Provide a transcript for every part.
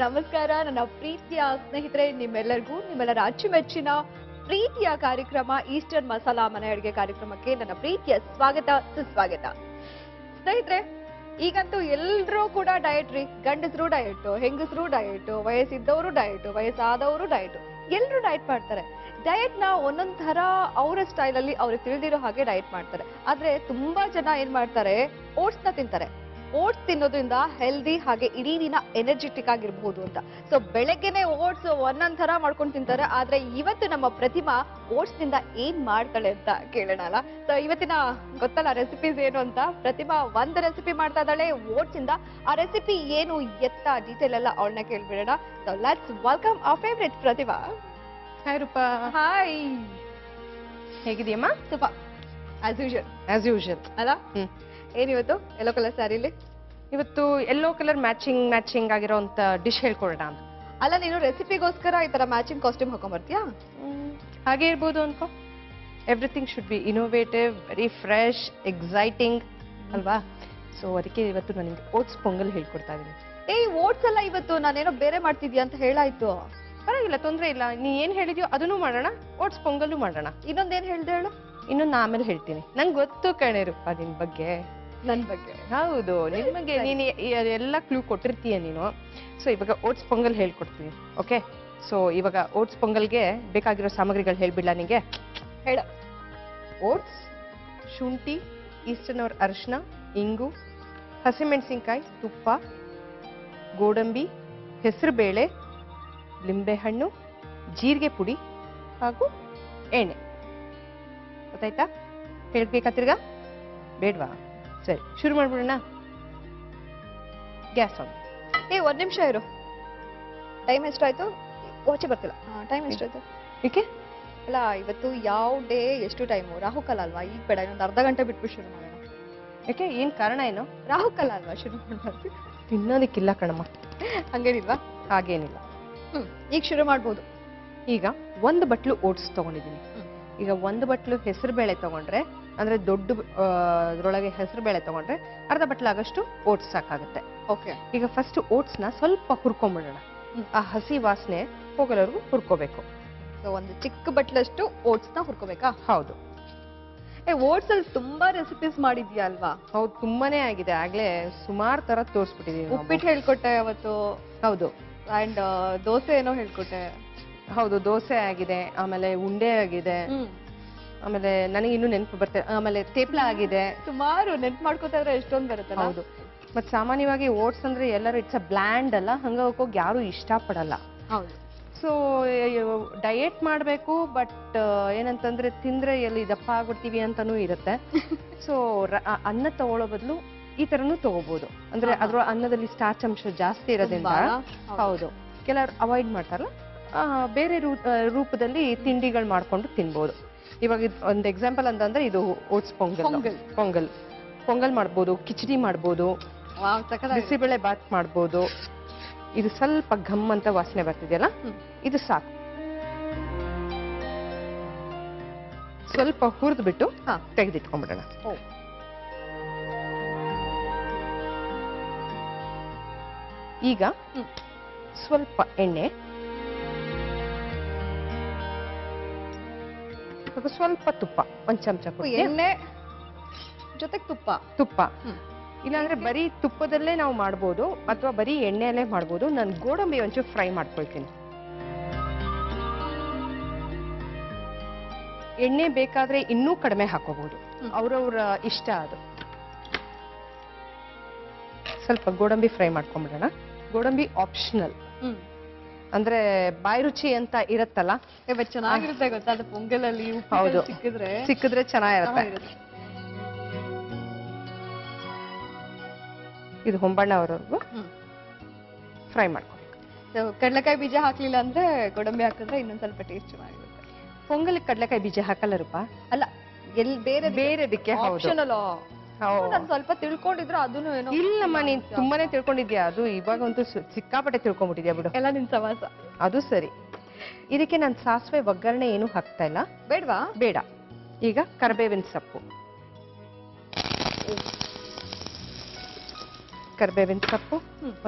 ನಮಸ್ಕಾರ ನನ್ನ ಪ್ರೀತಿಯ ಸ್ನೇಹಿತರೆ, ನಿಮ್ಮೆಲ್ಲರಿಗೂ ನಿಮ್ಮೆಲ್ಲರ ಅಚ್ಚುಮೆಚ್ಚಿನ ಪ್ರೀತಿಯ ಕಾರ್ಯಕ್ರಮ ಈಸ್ಟರ್ನ್ ಮಸಾಲಾ ಮನೆ ಅಡುಗೆ ಕಾರ್ಯಕ್ರಮಕ್ಕೆ ನನ್ನ ಪ್ರೀತಿಯ ಸ್ವಾಗತ ಸುಸ್ವಾಗತ. ಸ್ನೇಹಿತರೆ, ಈಗಂತೂ ಎಲ್ಲರೂ ಕೂಡ ಡಯಟ್ ರೀ. ಗಂಡಸರು ಡಯಟ್, ಹೆಂಗಸರು ಡಯಟ್, ವಯಸ್ಸಿದ್ದವರು ಡಯಟ್, ವಯಸ್ಸಾದವರು ಡಯಟ್, ಎಲ್ಲರೂ ಡಯಟ್ ಮಾಡ್ತಾರೆ. ಡಯಟ್ ನ ಒಂದೊಂದ್ ತರ ಅವರ ಸ್ಟೈಲ್ ಅಲ್ಲಿ ಅವ್ರಿಗೆ ತಿಳಿದಿರೋ ಹಾಗೆ ಡಯಟ್ ಮಾಡ್ತಾರೆ. ಆದ್ರೆ ತುಂಬಾ ಜನ ಏನ್ ಮಾಡ್ತಾರೆ, ಓಟ್ಸ್ ನ ತಿಂತಾರೆ. ಓಟ್ಸ್ ತಿನ್ನೋದ್ರಿಂದ ಹೆಲ್ದಿ ಹಾಗೆ ಇಡೀ ದಿನ ಎನರ್ಜೆಟಿಕ್ ಆಗಿರ್ಬಹುದು ಅಂತ. ಸೊ ಬೆಳಗ್ಗೆನೆ ಓಟ್ಸ್ ಒಂದೊಂದ್ ತರ ಮಾಡ್ಕೊಂಡು ತಿಂತಾರೆ. ಆದ್ರೆ ಇವತ್ತು ನಮ್ಮ ಪ್ರತಿಮಾ ಓಟ್ಸ್ ನಿಂದ ಏನ್ ಮಾಡ್ತಾಳೆ ಅಂತ ಕೇಳೋಣ ಅಲ್ಲ. ಸೊ ಇವತ್ತಿನ ಗೊತ್ತಲ್ಲ ರೆಸಿಪೀಸ್ ಏನು ಅಂತ. ಪ್ರತಿಮಾ ಒಂದು ರೆಸಿಪಿ ಮಾಡ್ತಾ ಇದ್ದಾಳೆ ಓಟ್ಸ್ ಇಂದ. ಆ ರೆಸಿಪಿ ಏನು ಎತ್ತ ಡೀಟೇಲ್ ಎಲ್ಲ ಅವಳನ್ನ ಕೇಳ್ಬಿಡೋಣ. So let's welcome our favourite Pratima. Hi Rupa. Hi, ಹೇಗಿದೆಯಮ್ಮ? ಸೂಪರ್ ಆಸ್ ಯೂಶುವಲ್ ಅಲ್ಲ. ಏನಿವತ್ತು ಯೆಲ್ಲೋ ಕಲರ್ ಸ್ಯಾರಿಲಿ? ಇವತ್ತು ಯೆಲ್ಲೋ ಕಲರ್ ಮ್ಯಾಚಿಂಗ್ ಆಗಿರೋಂಥ ಡಿಶ್ ಹೇಳ್ಕೊಡೋಣ ಅಂತ. ಅಲ್ಲ, ನೀನು ರೆಸಿಪಿಗೋಸ್ಕರ ಈ ತರ ಮ್ಯಾಚಿಂಗ್ ಕಾಸ್ಟ್ಯೂಮ್ ಹಾಕೊಂಡ್ಬರ್ತೀಯಾ? ಹಾಗೆ ಇರ್ಬೋದು ಅನ್ಕೋ. Everything should be innovative, very fresh, exciting ಅಲ್ವಾ? ಸೊ ಅದಕ್ಕೆ ಇವತ್ತು ನಾನು ನಿಮ್ಗೆ ಓಟ್ಸ್ ಪೊಂಗಲ್ ಹೇಳ್ಕೊಡ್ತಾ ಇದ್ದೀನಿ. ಓಟ್ಸ್ ಅಲ್ಲ, ಇವತ್ತು ನಾನೇನೋ ಬೇರೆ ಮಾಡ್ತಿದ್ಯಾ ಅಂತ ಹೇಳಾಯ್ತು. ಪರವಾಗಿಲ್ಲ, ತೊಂದರೆ ಇಲ್ಲ. ನೀ ಏನ್ ಹೇಳಿದ್ಯೋ ಅದನ್ನು ಮಾಡೋಣ, ಓಟ್ಸ್ ಪೊಂಗಲ್ಲು ಮಾಡೋಣ. ಇನ್ನೊಂದೇನ್ ಹೇಳ್ದೆ ಹೇಳು? ಇನ್ನೊಂದು ಆಮೇಲೆ ಹೇಳ್ತೀನಿ. ನಂಗೆ ಗೊತ್ತು ಕಣೆ ರೂಪಾ ನಿನ್ ಬಗ್ಗೆ. ನನ್ ಬಗ್ಗೆ? ಹೌದು, ನಿನ್ ಬಗ್ಗೆ ನೀನು ಎಲ್ಲ ಕ್ಲೂ ಕೊಟ್ಟಿರ್ತೀಯ ನೀನು. ಸೊ ಇವಾಗ ಓಟ್ಸ್ ಪೊಂಗಲ್ ಹೇಳ್ಕೊಡ್ತೀನಿ. ಓಕೆ, ಸೊ ಇವಾಗ ಓಟ್ಸ್ ಪೊಂಗಲ್ಗೆ ಬೇಕಾಗಿರೋ ಸಾಮಗ್ರಿಗಳು ಹೇಳ್ಬಿಡ್ಲಾ ನಿಂಗೆ? ಹೇಳ. ಓಟ್ಸ್, ಶುಂಠಿ, ಈಸ್ಟರ್ನ್ ಅವ್ರ ಅರಿಶಿನ, ಇಂಗು, ಹಸಿಮೆಣಸಿನ್ಕಾಯಿ, ತುಪ್ಪ, ಗೋಡಂಬಿ, ಹೆಸರುಬೇಳೆ, ಲಿಂಬೆಹಣ್ಣು, ಜೀರಿಗೆ ಪುಡಿ ಹಾಗೂ ಎಣ್ಣೆ. ಗೊತ್ತಾಯ್ತಾ? ಹೇಳ್ಬೇಕಾ ತಿರ್ಗಾ? ಬೇಡ್ವಾ? ಸರಿ, ಶುರು ಮಾಡ್ಬಿಡೋಣ. Gas on. ಒಂದ್ ನಿಮಿಷ ಇರು. ಟೈಮ್ ಎಷ್ಟಾಯ್ತು? ವಾಚೆ ಬರ್ತಿಲ್ಲ. ಟೈಮ್ ಎಷ್ಟಾಯ್ತು? ಏಕೆ? ಅಲ್ಲ, ಇವತ್ತು ಯಾವ ಡೇ, ಎಷ್ಟು ಟೈಮು? ರಾಹುಕಾಲ ಅಲ್ವಾ? ಈಗ ಬೇಡ, ಇನ್ನೊಂದು ಅರ್ಧ ಗಂಟೆ ಬಿಟ್ಬಿಟ್ಟು ಶುರು ಮಾಡೋಣ. ಯಾಕೆ, ಏನ್ ಕಾರಣ ಏನು? ರಾಹುಕಾಲ ಅಲ್ವಾ, ಶುರು ಮಾಡ್ಬಾರ್ದು? ತಿನ್ನೋದಕ್ಕಿಲ್ಲ ಕಣಮ್ಮ. ಹಂಗೇನಿಲ್ವಾ? ಹಾಗೇನಿಲ್ಲ. ಈಗ ಶುರು ಮಾಡ್ಬೋದು. ಈಗ ಒಂದು ಬಟ್ಲು ಓಟ್ಸ್ ತಗೊಂಡಿದ್ದೀನಿ. ಈಗ ಒಂದು ಬಟ್ಲು ಹೆಸರು ಬೇಳೆ ತಗೊಂಡ್ರೆ, ಅಂದ್ರೆ ದೊಡ್ಡ ಅದ್ರೊಳಗೆ ಹೆಸರು ಬೇಳೆ ತಗೊಂಡ್ರೆ ಅರ್ಧ ಬಟ್ಲಾಗಷ್ಟು ಓಟ್ಸ್ ಸಾಕಾಗುತ್ತೆ. ಓಕೆ. ಈಗ ಫಸ್ಟ್ ಓಟ್ಸ್ ನ ಸ್ವಲ್ಪ ಹುರ್ಕೊಂಡ್ಬಿಡೋಣ. ಆ ಹಸಿ ವಾಸನೆ ಹೋಗಲವರೆಗೂ ಹುರ್ಕೋಬೇಕು. ಸೊ ಒಂದು ಚಿಕ್ಕ ಬಟ್ಲಷ್ಟು ಓಟ್ಸ್ ನ ಹುರ್ಕೋಬೇಕಾ? ಹೌದು. ಓಟ್ಸ್ ಅಲ್ಲಿ ತುಂಬಾ ರೆಸಿಪೀಸ್ ಮಾಡಿದ್ಯಾ ಅಲ್ವಾ? ಹೌದು, ತುಂಬಾನೇ ಆಗಿದೆ. ಆಗ್ಲೇ ಸುಮಾರು ತರ ತೋರಿಸ್ಬಿಟ್ಟಿದೀನಿ. ಉಪ್ಪಿಟ್ಟು ಹೇಳ್ಕೊಟ್ಟೆ ಅವತ್ತು. ಹೌದು. ಅಂಡ್ ದೋಸೆ ಏನೋ ಹೇಳ್ಕೊಟ್ಟೆ. ಹೌದು, ದೋಸೆ ಆಗಿದೆ, ಆಮೇಲೆ ಉಂಡೆ ಆಗಿದೆ, ಆಮೇಲೆ ನನಗೆ ಇನ್ನೂ ನೆನಪು ಬರ್ತದೆ, ಆಮೇಲೆ ತೇಪ್ಲ ಆಗಿದೆ. ಸುಮಾರು ನೆನ್ಪು ಮಾಡ್ಕೋತಾ ಇದ್ರೆ ಎಷ್ಟೊಂದು ಬರುತ್ತೆ. ಹೌದು. ಮತ್ತೆ ಸಾಮಾನ್ಯವಾಗಿ ಓಟ್ಸ್ ಅಂದ್ರೆ ಎಲ್ಲರೂ ಇಟ್ಸ್ ಅ ಬ್ಲ್ಯಾಂಡ್ ಅಲ್ಲ, ಹಂಗೋಗಿ ಯಾರು ಇಷ್ಟಪಡಲ್ಲ. ಹೌದು. ಸೊ ಡಯಟ್ ಮಾಡಬೇಕು, ಬಟ್ ಏನಂತಂದ್ರೆ ತಿಂದ್ರೆ ಎಲ್ಲಿ ದಪ್ಪ ಆಗ್ಬಿಡ್ತೀವಿ ಅಂತಾನೂ ಇರುತ್ತೆ. ಸೊ ಅನ್ನ ತಗೊಳ್ಳೋ ಬದಲು ಈ ತರನು ತಗೋಬಹುದು. ಅಂದ್ರೆ ಅದ್ರ ಅನ್ನದಲ್ಲಿ ಸ್ಟಾರ್ಚ್ ಅಂಶ ಜಾಸ್ತಿ ಇರೋದ್ರಿಂದ. ಹೌದು, ಕೆಲವರು ಅವಾಯ್ಡ್ ಮಾಡ್ತಾರಲ್ಲ, ಬೇರೆ ರೂಪದಲ್ಲಿ ತಿಂಡಿಗಳು ಮಾಡ್ಕೊಂಡು ತಿನ್ಬೋದು. ಇವಾಗ ಒಂದು ಎಕ್ಸಾಂಪಲ್ ಅಂತಂದ್ರೆ ಇದು ಓಟ್ಸ್ ಪೊಂಗಲ್ ಮಾಡ್ಬೋದು, ಕಿಚಡಿ ಮಾಡ್ಬೋದು, ಬಿಸಿಬೇಳೆ ಬಾತ್ ಮಾಡ್ಬೋದು. ಇದು ಸ್ವಲ್ಪ ಘಮ್ ಅಂತ ವಾಸನೆ ಬರ್ತಿದೆಯಲ್ಲ, ಇದು ಸಾಕು. ಸ್ವಲ್ಪ ಹುರಿದು ಬಿಟ್ಟು ತೆಗೆದಿಟ್ಕೊಂಡ್ಬಿಡೋಣ. ಈಗ ಸ್ವಲ್ಪ ಎಣ್ಣೆ, ಸ್ವಲ್ಪ ತುಪ್ಪ, ಒಂದ್ ಚಮಚ. ಎಣ್ಣೆ ಜೊತೆಗೆ ತುಪ್ಪ. ಇಲ್ಲಾಂದ್ರೆ ಬರೀ ತುಪ್ಪದಲ್ಲೇ ನಾವು ಮಾಡ್ಬೋದು, ಅಥವಾ ಬರೀ ಎಣ್ಣೆಯಲ್ಲೇ ಮಾಡ್ಬೋದು. ನಾನು ಗೋಡಂಬಿ ಒಂಚೂರು ಫ್ರೈ ಮಾಡ್ಕೊಳ್ತೀನಿ. ಎಣ್ಣೆ ಬೇಕಾದ್ರೆ ಇನ್ನೂ ಕಡಿಮೆ ಹಾಕೋಬಹುದು, ಅವ್ರವ್ರ ಇಷ್ಟ ಅದು. ಸ್ವಲ್ಪ ಗೋಡಂಬಿ ಫ್ರೈ ಮಾಡ್ಕೊಂಡ್ಬಿಡೋಣ. ಗೋಡಂಬಿ ಆಪ್ಷನಲ್, ಅಂದ್ರೆ ಬಾಯಿ ರುಚಿ ಅಂತ ಇರತ್ತಲ್ಲ, ಚೆನ್ನಾಗಿರುತ್ತೆ ಗೊತ್ತಾ ಅದು ಪೊಂಗಲಲ್ಲಿ. ಹೌದು, ಸಿಕ್ಕಿದ್ರೆ ಚೆನ್ನಾಗಿರುತ್ತೆ. ಇದು ಹೊಂಬಣ್ಣ ಅವರವರೆಗೂ ಫ್ರೈ ಮಾಡ್ಕೊಬೇಕು. ಕಡಲೆಕಾಯಿ ಬೀಜ ಹಾಕ್ಲಿಲ್ಲ ಅಂದ್ರೆ ಗೋಡಂಬಿ ಹಾಕಿದ್ರೆ ಇನ್ನೊಂದ್ ಸ್ವಲ್ಪ ಟೇಸ್ಟ್ ಚೆನ್ನಾಗಿರುತ್ತೆ. ಪೊಂಗಲ್ ಕಡಲೆಕಾಯಿ ಬೀಜ ಹಾಕಲ್ಲ ರೂಪಾ? ಅಲ್ಲ, ಎಲ್ಲಿ ಬೇರೆದಕ್ಕೆ ಆಪ್ಷನಲ್. ನಾನು ಸ್ವಲ್ಪ ತಿಳ್ಕೊಂಡಿದ್ರೆ ಅದನ್ನು ಏನೋ. ಇಲ್ಲಮ್ಮ, ನೀನ್ ತುಂಬಾನೇ ತಿಳ್ಕೊಂಡಿದ್ಯಾ. ಅದು ಇವಾಗಂತೂ ಸಿಕ್ಕಾಪಟ್ಟೆ ತಿಳ್ಕೊಂಡ್ಬಿಟ್ಟಿದ್ಯಾ ಬಿಡು. ಎಲ್ಲ ನಿನ್ ಸವಾಸ. ಅದು ಸರಿ. ಇದಕ್ಕೆ ನಾನು ಸಾಸಿವೆ ಒಗ್ಗರಣೆ ಏನು ಹಾಕ್ತಾ ಇಲ್ಲ. ಬೇಡವಾ? ಬೇಡ. ಈಗ ಕರಿಬೇವಿನ ಸೊಪ್ಪು,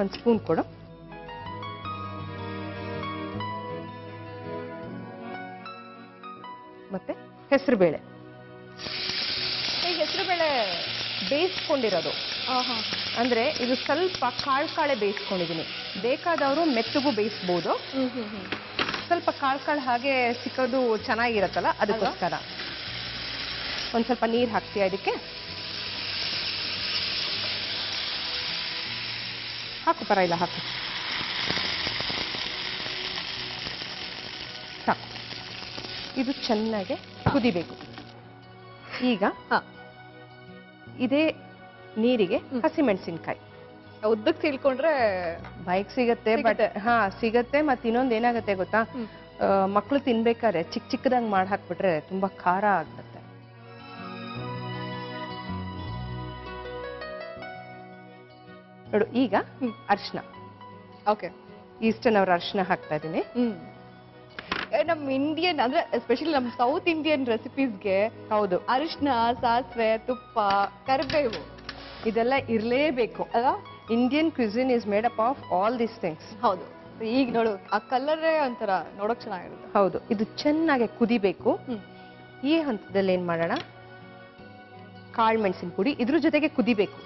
ಒಂದು ಸ್ಪೂನ್ ಕೊಡು. ಮತ್ತೆ ಹೆಸರುಬೇಳೆ ಹೆಸರು ಬೇಳೆ ಬೇಯಿಸ್ಕೊಂಡಿರೋದು. ಅಂದ್ರೆ ಇದು ಸ್ವಲ್ಪ ಕಾಳೆ ಬೇಯಿಸ್ಕೊಂಡಿದೀನಿ. ಬೇಕಾದವರು ಮೆತ್ತಗೂ ಬೇಯಿಸ್ಬೋದು. ಸ್ವಲ್ಪ ಕಾಳು ಹಾಗೆ ಸಿಕ್ಕೋದು ಚೆನ್ನಾಗಿರತ್ತಲ್ಲ, ಅದಕ್ಕೋಸ್ಕರ ಒಂದ್ ಸ್ವಲ್ಪ ನೀರು ಹಾಕ್ತೀಯ ಇದಕ್ಕೆ. ಹಾಕು, ಪರವಾಗಿಲ್ಲ, ಹಾಕು. ಸಾಕು. ಇದು ಚೆನ್ನಾಗಿ ಕುದಿಬೇಕು. ಈಗ ಇದೇ ನೀರಿಗೆ ಹಸಿಮೆಣಸಿನ್ಕಾಯಿ ಉದ್ದಕ್ಕೆ ಸೀಳ್ಕೊಂಡ್ರೆ ಬೈಕ್ ಸಿಗತ್ತೆ. ಬಟ್ ಸಿಗತ್ತೆ. ಮತ್ತೆ ಇನ್ನೊಂದು ಏನಾಗತ್ತೆ ಗೊತ್ತಾ, ಮಕ್ಕಳು ತಿನ್ಬೇಕಾದ್ರೆ ಚಿಕ್ಕದಾಗಿ ಮಾಡಿ ಹಾಕ್ಬಿಟ್ರೆ ತುಂಬಾ ಖಾರ ಆಗ್ಬಿಡುತ್ತೆ. ನೋಡು, ಈಗ ಅರಿಶಿನ. ಓಕೆ, ಈಸ್ಟರ್ನ್ ಅವ್ರ ಅರಿಶಿನ ಹಾಕ್ತಾ ಇದೀನಿ. ನಮ್ ಇಂಡಿಯನ್ ಅಂದ್ರೆ ಎಸ್ಪೆಷಲಿ ನಮ್ ಸೌತ್ ಇಂಡಿಯನ್ ರೆಸಿಪೀಸ್ಗೆ ಹೌದು, ಅರಿಶಿನ, ಸಾಸಿವೆ, ತುಪ್ಪ, ಕರಿಬೇವು ಇದೆಲ್ಲ ಇರ್ಲೇಬೇಕು ಅಲ್ಲ. Indian cuisine is made up of all these things. ಹೌದು. ಈಗ ನೋಡು, ಆ ಕಲರೇ ಒಂಥರ ನೋಡಕ್ ಚೆನ್ನಾಗಿರುತ್ತೆ. ಹೌದು, ಇದು ಚೆನ್ನಾಗಿ ಕುದಿಬೇಕು. ಈ ಹಂತದಲ್ಲಿ ಏನ್ ಮಾಡೋಣ, ಕಾಳು ಮೆಣಸಿನ ಪುಡಿ ಇದ್ರ ಜೊತೆಗೆ ಕುದಿಬೇಕು.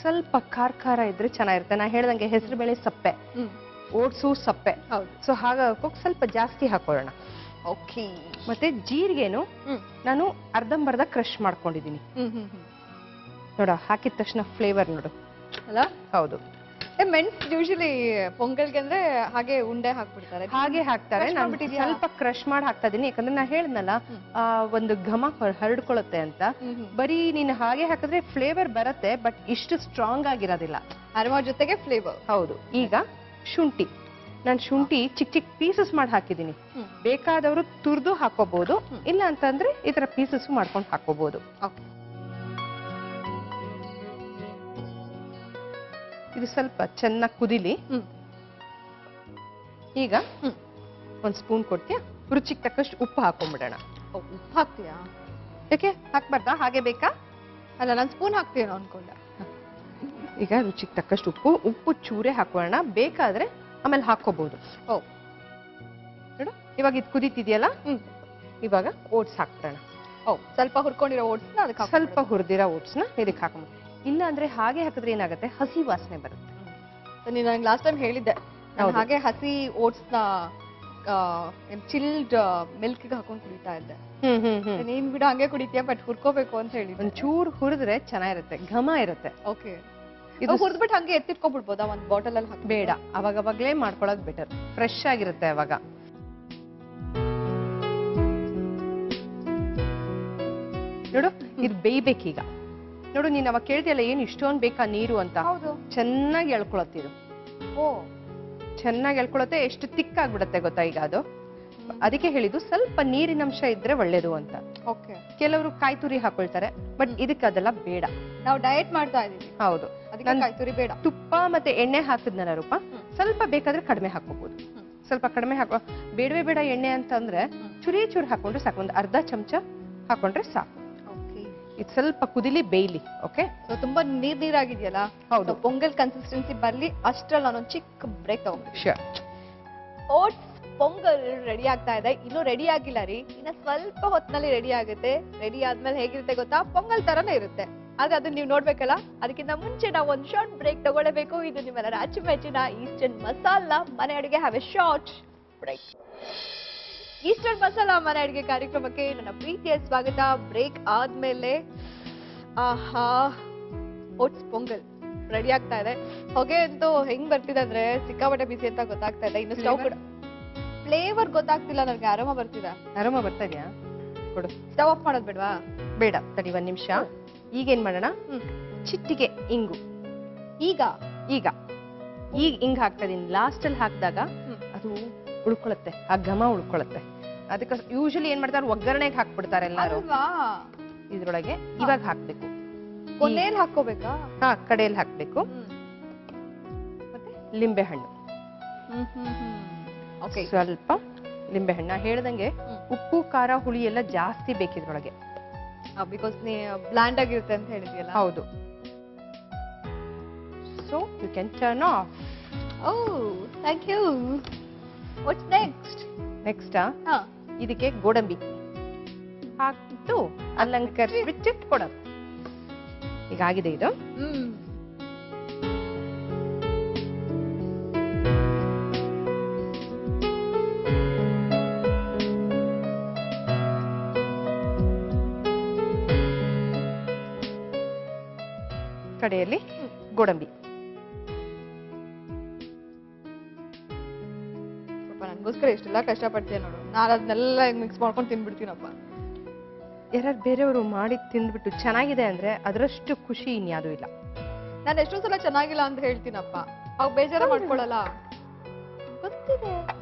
ಸ್ವಲ್ಪ ಖಾರ ಇದ್ರೆ ಚೆನ್ನಾಗಿರುತ್ತೆ. ನಾ ಹೇಳ್ದಂಗೆ ಹೆಸರು ಬೇಳೆ ಸಪ್ಪೆ, ಓಟ್ಸು ಸಪ್ಪೆ. ಸೊ ಹಾಗಾಗಿ ಸ್ವಲ್ಪ ಜಾಸ್ತಿ ಹಾಕೊಳ್ಳೋಣ. ಓಕೆ. ಮತ್ತೆ ಜೀರಿಗೆನು ನಾನು ಅರ್ಧಂಬರ್ಧ ಕ್ರಶ್ ಮಾಡ್ಕೊಂಡಿದೀನಿ. ನೋಡ, ಹಾಕಿದ ತಕ್ಷಣ ಫ್ಲೇವರ್ ನೋಡು ಅಲ್ಲ. ಹೌದು, ಮೆಣಸ್ ಯೂಶಲಿ ಪೊಂಗಲ್ಗೆ ಅಂದ್ರೆ ಹಾಗೆ ಉಂಡೆ ಹಾಕ್ಬಿಡ್ತಾರೆ, ಹಾಗೆ ಹಾಕ್ತಾರೆ. ನಾನು ಸ್ವಲ್ಪ ಕ್ರಶ್ ಮಾಡಿ ಹಾಕ್ತಾ ಇದೀನಿ. ಯಾಕಂದ್ರೆ ನಾ ಹೇಳ್ದಲ್ಲ, ಒಂದು ಘಮ ಹರಡ್ಕೊಳ್ಳುತ್ತೆ ಅಂತ. ಬರೀ ನೀನು ಹಾಗೆ ಹಾಕಿದ್ರೆ ಫ್ಲೇವರ್ ಬರುತ್ತೆ, ಬಟ್ ಇಷ್ಟು ಸ್ಟ್ರಾಂಗ್ ಆಗಿರೋದಿಲ್ಲ. ಅರವ ಜೊತೆಗೆ ಫ್ಲೇವರ್. ಹೌದು. ಈಗ ಶುಂಠಿ, ನಾನು ಶುಂಠಿ ಚಿಕ್ಕ ಪೀಸಸ್ ಮಾಡಿ ಹಾಕಿದೀನಿ. ಬೇಕಾದವರು ತುರ್ದು ಹಾಕೋಬಹುದು, ಇಲ್ಲ ಅಂತಂದ್ರೆ ಈ ತರ ಪೀಸಸ್ ಮಾಡ್ಕೊಂಡು ಹಾಕೋಬಹುದು. ಇದು ಸ್ವಲ್ಪ ಚೆನ್ನಾಗಿ ಕುದಿಲಿ. ಈಗ ಒಂದ್ ಸ್ಪೂನ್ ಕೊಡ್ತೀಯ? ರುಚಿಗೆ ತಕ್ಕಷ್ಟು ಉಪ್ಪು ಹಾಕೊಂಡ್ಬಿಡೋಣ. ಉಪ್ಪು ಹಾಕ್ತೀಯಾ? ಯಾಕೆ ಹಾಕ್ಬಾರ್ದಾ? ಹಾಗೆ ಬೇಕಾ? ಅಲ್ಲ, ನಾನು ಸ್ಪೂನ್ ಹಾಕ್ತೀನೋ ಅನ್ಕೊಂಡೆ. ಈಗ ರುಚಿಗೆ ತಕ್ಕಷ್ಟು ಉಪ್ಪು ಚೂರೆ ಹಾಕೋಣ. ಬೇಕಾದ್ರೆ ಆಮೇಲೆ ಹಾಕೋಬಹುದು. ನೋಡು, ಇವಾಗ ಇದು ಕುದೀತಿದೆಯಲ್ಲ, ಇವಾಗ ಓಟ್ಸ್ ಹಾಕ್ತಾಣ. ಸ್ವಲ್ಪ ಹುರ್ಕೊಂಡಿರೋ ಓಟ್ಸ್ನ ಅದಕ್ಕೆ, ಸ್ವಲ್ಪ ಹುರಿದಿರೋ ಓಟ್ಸ್ನ ಇದಕ್ಕೆ ಹಾಕೊಂಡು. ಇಲ್ಲ ಅಂದ್ರೆ ಹಾಗೆ ಹಾಕಿದ್ರೆ ಏನಾಗುತ್ತೆ, ಹಸಿ ವಾಸನೆ ಬರುತ್ತೆ. ನೀನು ನಂಗೆ ಲಾಸ್ಟ್ ಟೈಮ್ ಹೇಳಿದ್ದೆ, ಹಾಗೆ ಹಸಿ ಓಟ್ಸ್ನ ಚಿಲ್ಡ್ ಮಿಲ್ಕ್ಗೆ ಹಾಕೊಂಡು ಕುಡಿತಾ ಇದ್ದೆ. ನೀನ್ ಬಿಡು ಹಂಗೆ ಕುಡಿತೀಯ, ಬಟ್ ಹುರ್ಕೋಬೇಕು ಅಂತ ಹೇಳಿ. ಒಂಚೂರು ಹುರಿದ್ರೆ ಚೆನ್ನಾಗಿರುತ್ತೆ, ಘಮ ಇರುತ್ತೆ. ಓಕೆ. ಇದು ಹುರಿದ್ಬಿಟ್ಟು ಹಂಗೆ ಎತ್ತಿಟ್ಕೊಬಿಡ್ಬೋದಾ ಒಂದ್ ಬಾಟಲ್ ಅಲ್ಲಿ ಹಾಕಿ? ಬೇಡ, ಅವಾಗವಾಗ್ಲೇ ಮಾಡ್ಕೊಳ್ಳೋದು ಬೆಟರ್. ಫ್ರೆಶ್ ಆಗಿರುತ್ತೆ ಅವಾಗ. ನೋಡು, ಇದು ಬೇಯ್ಬೇಕೀಗ. ನೋಡು, ನೀನ್ ಅವಾಗ ಕೇಳ್ತಿಯಲ್ಲ ಏನ್ ಇಷ್ಟೊಂದು ಬೇಕಾ ನೀರು ಅಂತ. ಚೆನ್ನಾಗಿ ಎಳ್ಕೊಳತ್ತಿದು. ಚೆನ್ನಾಗಿ ಎಳ್ಕೊಳತ್ತೆ. ಎಷ್ಟು ತಿಕ್ ಆಗ್ಬಿಡತ್ತೆ ಗೊತ್ತಾ ಈಗ ಅದು. ಅದಕ್ಕೆ ಹೇಳಿದ್ದು ಸ್ವಲ್ಪ ನೀರಿನ ಅಂಶ ಇದ್ರೆ ಒಳ್ಳೇದು ಅಂತ. ಕೆಲವರು ಕಾಯಿ ತುರಿ ಹಾಕೊಳ್ತಾರೆ, ಬಟ್ ಇದಕ್ಕೆ ಅದೆಲ್ಲ ಬೇಡ. ನಾವು ಡಯಟ್ ಮಾಡ್ತಾ ಇದೀವಿ. ಹೌದು, ಕಾಯಿ ತುರಿ ಬೇಡ. ತುಪ್ಪ ಮತ್ತೆ ಎಣ್ಣೆ ಹಾಕಿದ್ನಲ್ಲ ರೂಪ, ಸ್ವಲ್ಪ ಬೇಕಾದ್ರೆ ಕಡಿಮೆ ಹಾಕೋಬಹುದು. ಸ್ವಲ್ಪ ಕಡಿಮೆ ಹಾಕೋ, ಬೇಡವೇ ಬೇಡ ಎಣ್ಣೆ ಅಂತಂದ್ರೆ ಚೂರು ಹಾಕೊಂಡ್ರೆ ಸಾಕು. ಒಂದು ಅರ್ಧ ಚಮಚ ಹಾಕೊಂಡ್ರೆ ಸಾಕು. ಇದು ಸ್ವಲ್ಪ ಕುದಿಲಿ, ಬೇಯ್ಲಿ. ಓಕೆ. ತುಂಬಾ ನೀರಾಗಿದೆಯಲ್ಲ. ಹೌದು. ಪೊಂಗಲ್ ಕನ್ಸಿಸ್ಟೆನ್ಸಿ ಬರ್ಲಿ ಅಷ್ಟ್ರಲ್ಲಿ ನಾನೊಂದು ಚಿಕ್ಕ ಬ್ರೇಕ್ ತಗೊಂಡ್ಬಿಡಿ. ಶ್ಯೂರ್. ಓಟ್ಸ್ ಪೊಂಗಲ್ ರೆಡಿ ಆಗ್ತಾ ಇದೆ. ಇನ್ನೂ ರೆಡಿ ಆಗಿಲ್ಲ ರೀ, ಇನ್ನ ಸ್ವಲ್ಪ ಹೊತ್ತಿನಲ್ಲಿ ರೆಡಿ ಆಗುತ್ತೆ. ರೆಡಿ ಆದ್ಮೇಲೆ ಹೇಗಿರುತ್ತೆ ಗೊತ್ತಾ, ಪೊಂಗಲ್ ತರನೇ ಇರುತ್ತೆ. ಆದ್ರೆ ಅದನ್ನ ನೀವು ನೋಡ್ಬೇಕಲ್ಲ, ಅದಕ್ಕಿಂತ ಮುಂಚೆ ನಾವು ಒಂದು ಶಾರ್ಟ್ ಬ್ರೇಕ್ ತಗೊಳ್ಳೇಬೇಕು. ಇದು ನಿಮ್ಮೆಲ್ಲರ ಅಚ್ಚುಮೆಚ್ಚಿನ ಈಸ್ಟರ್ನ್ ಮಸಾಲ ಮನೆ ಅಡುಗೆ. Have a short break. Eastern Masala ಮನೆ ಅಡುಗೆ ಕಾರ್ಯಕ್ರಮಕ್ಕೆ ನನ್ನ ಪ್ರೀತಿಯ ಸ್ವಾಗತ. ಬ್ರೇಕ್ ಆದ್ಮೇಲೆ ಆಹಾ, ಓಟ್ಸ್ ಪೊಂಗಲ್ ರೆಡಿ ಆಗ್ತಾ ಇದೆ. ಹೊಗೆ ಅಂತೂ ಹೆಂಗ್ ಬರ್ತಿದೆ ಅಂದ್ರೆ ಸಿಕ್ಕಾಪಟ್ಟೆ ಬಿಸಿ ಅಂತ ಗೊತ್ತಾಗ್ತಾ ಇದೆ. ಇನ್ನು ಸ್ಟವ್ ಕೂಡ ಫ್ಲೇವರ್ ಗೊತ್ತಾಗ್ತಿಲ್ಲ ನನಗೆ. ಆರಾಮ ಬರ್ತಿದೆ. ಆರಾಮ ಬರ್ತಾ ಇದೆಯಾ? ಕೊಡು. ಸ್ಟವ್ ಆಫ್ ಮಾಡೋದು ಬೇಡವಾ? ಬೇಡ, ತಡಿ ಒಂದ್ ನಿಮಿಷ. ಈಗೇನ್ ಮಾಡೋಣ, ಚಿಟ್ಟಿಗೆ ಇಂಗು. ಈಗ ಈಗ ಈಗ ಹಿಂಗ್ ಹಾಕ್ತಾ ಇದೀನಿ. ಲಾಸ್ಟ್ ಅಲ್ಲಿ ಹಾಕಿದಾಗ ಅದು ಉಳ್ಕೊಳತ್ತೆ, ಆ ಘಮ ಉಳ್ಕೊಳತ್ತೆ. ಅದಕ್ಕೆ ಯೂಶಲಿ ಏನ್ ಮಾಡ್ತಾರೆ, ಒಗ್ಗರಣೆಗೆ ಹಾಕ್ಬಿಡ್ತಾರೆ ಎಲ್ಲಾರು. ಇದ್ರೊಳಗೆ ಇವಾಗ ಹಾಕ್ಬೇಕು. ಕೊನೆಯಲ್ಲಿ ಹಾಕೋಬೇಕಾ? ಹಾ, ಕಡೆಯಲ್ಲಿ ಹಾಕ್ಬೇಕು. ಮತ್ತೆ ಲಿಂಬೆ ಹಣ್ಣು, ಸ್ವಲ್ಪ ಲಿಂಬೆ ಹಣ್ಣ. ಹೇಳ್ದಂಗೆ ಉಪ್ಪು ಖಾರ ಹುಳಿ ಎಲ್ಲ ಜಾಸ್ತಿ ಬೇಕಿದ್ರೊಳಗೆ, ಬಿಕಾಸ್ ಬ್ಲಾಂಡ್ ಆಗಿರುತ್ತೆ ಅಂತ ಹೇಳಿದ್ಯಲ್ಲ. ಹೌದು. So you can turn off. Oh, thank you. What's next? Next ಇದಕ್ಕೆ ಗೋಡಂಬಿ ಹಾಕ್ಬಿಟ್ಟು ಅಲಂಕರಿಸಿಬಿಟ್ಟಿಟ್ಕೊಡೋದು. ಈಗ ಆಗಿದೆ ಇದು. ಕಡೆಯಲ್ಲಿ ಗೋಡಂಬಿ. ನನಗೋಸ್ಕರ ಎಷ್ಟೆಲ್ಲ ಕಷ್ಟಪಡ್ತೀಯ ನೋಡು. ನಾನು ಅದನ್ನೆಲ್ಲ ಮಿಕ್ಸ್ ಮಾಡ್ಕೊಂಡು ತಿನ್ಬಿಡ್ತೀನಪ್ಪ. ಯಾರು ಬೇರೆಯವರು ಮಾಡಿ ತಿಂದ್ಬಿಟ್ಟು ಚೆನ್ನಾಗಿದೆ ಅಂದ್ರೆ ಅದರಷ್ಟು ಖುಷಿ ಇನ್ಯಾವುದೂ ಇಲ್ಲ. ನಾನು ಎಷ್ಟೋ ಸಲ ಚೆನ್ನಾಗಿಲ್ಲ ಅಂತ ಹೇಳ್ತೀನಪ್ಪ, ಅವ್ ಬೇಜಾರ ಮಾಡ್ಕೊಳಲ್ಲ. ಗೊತ್ತಿದೆ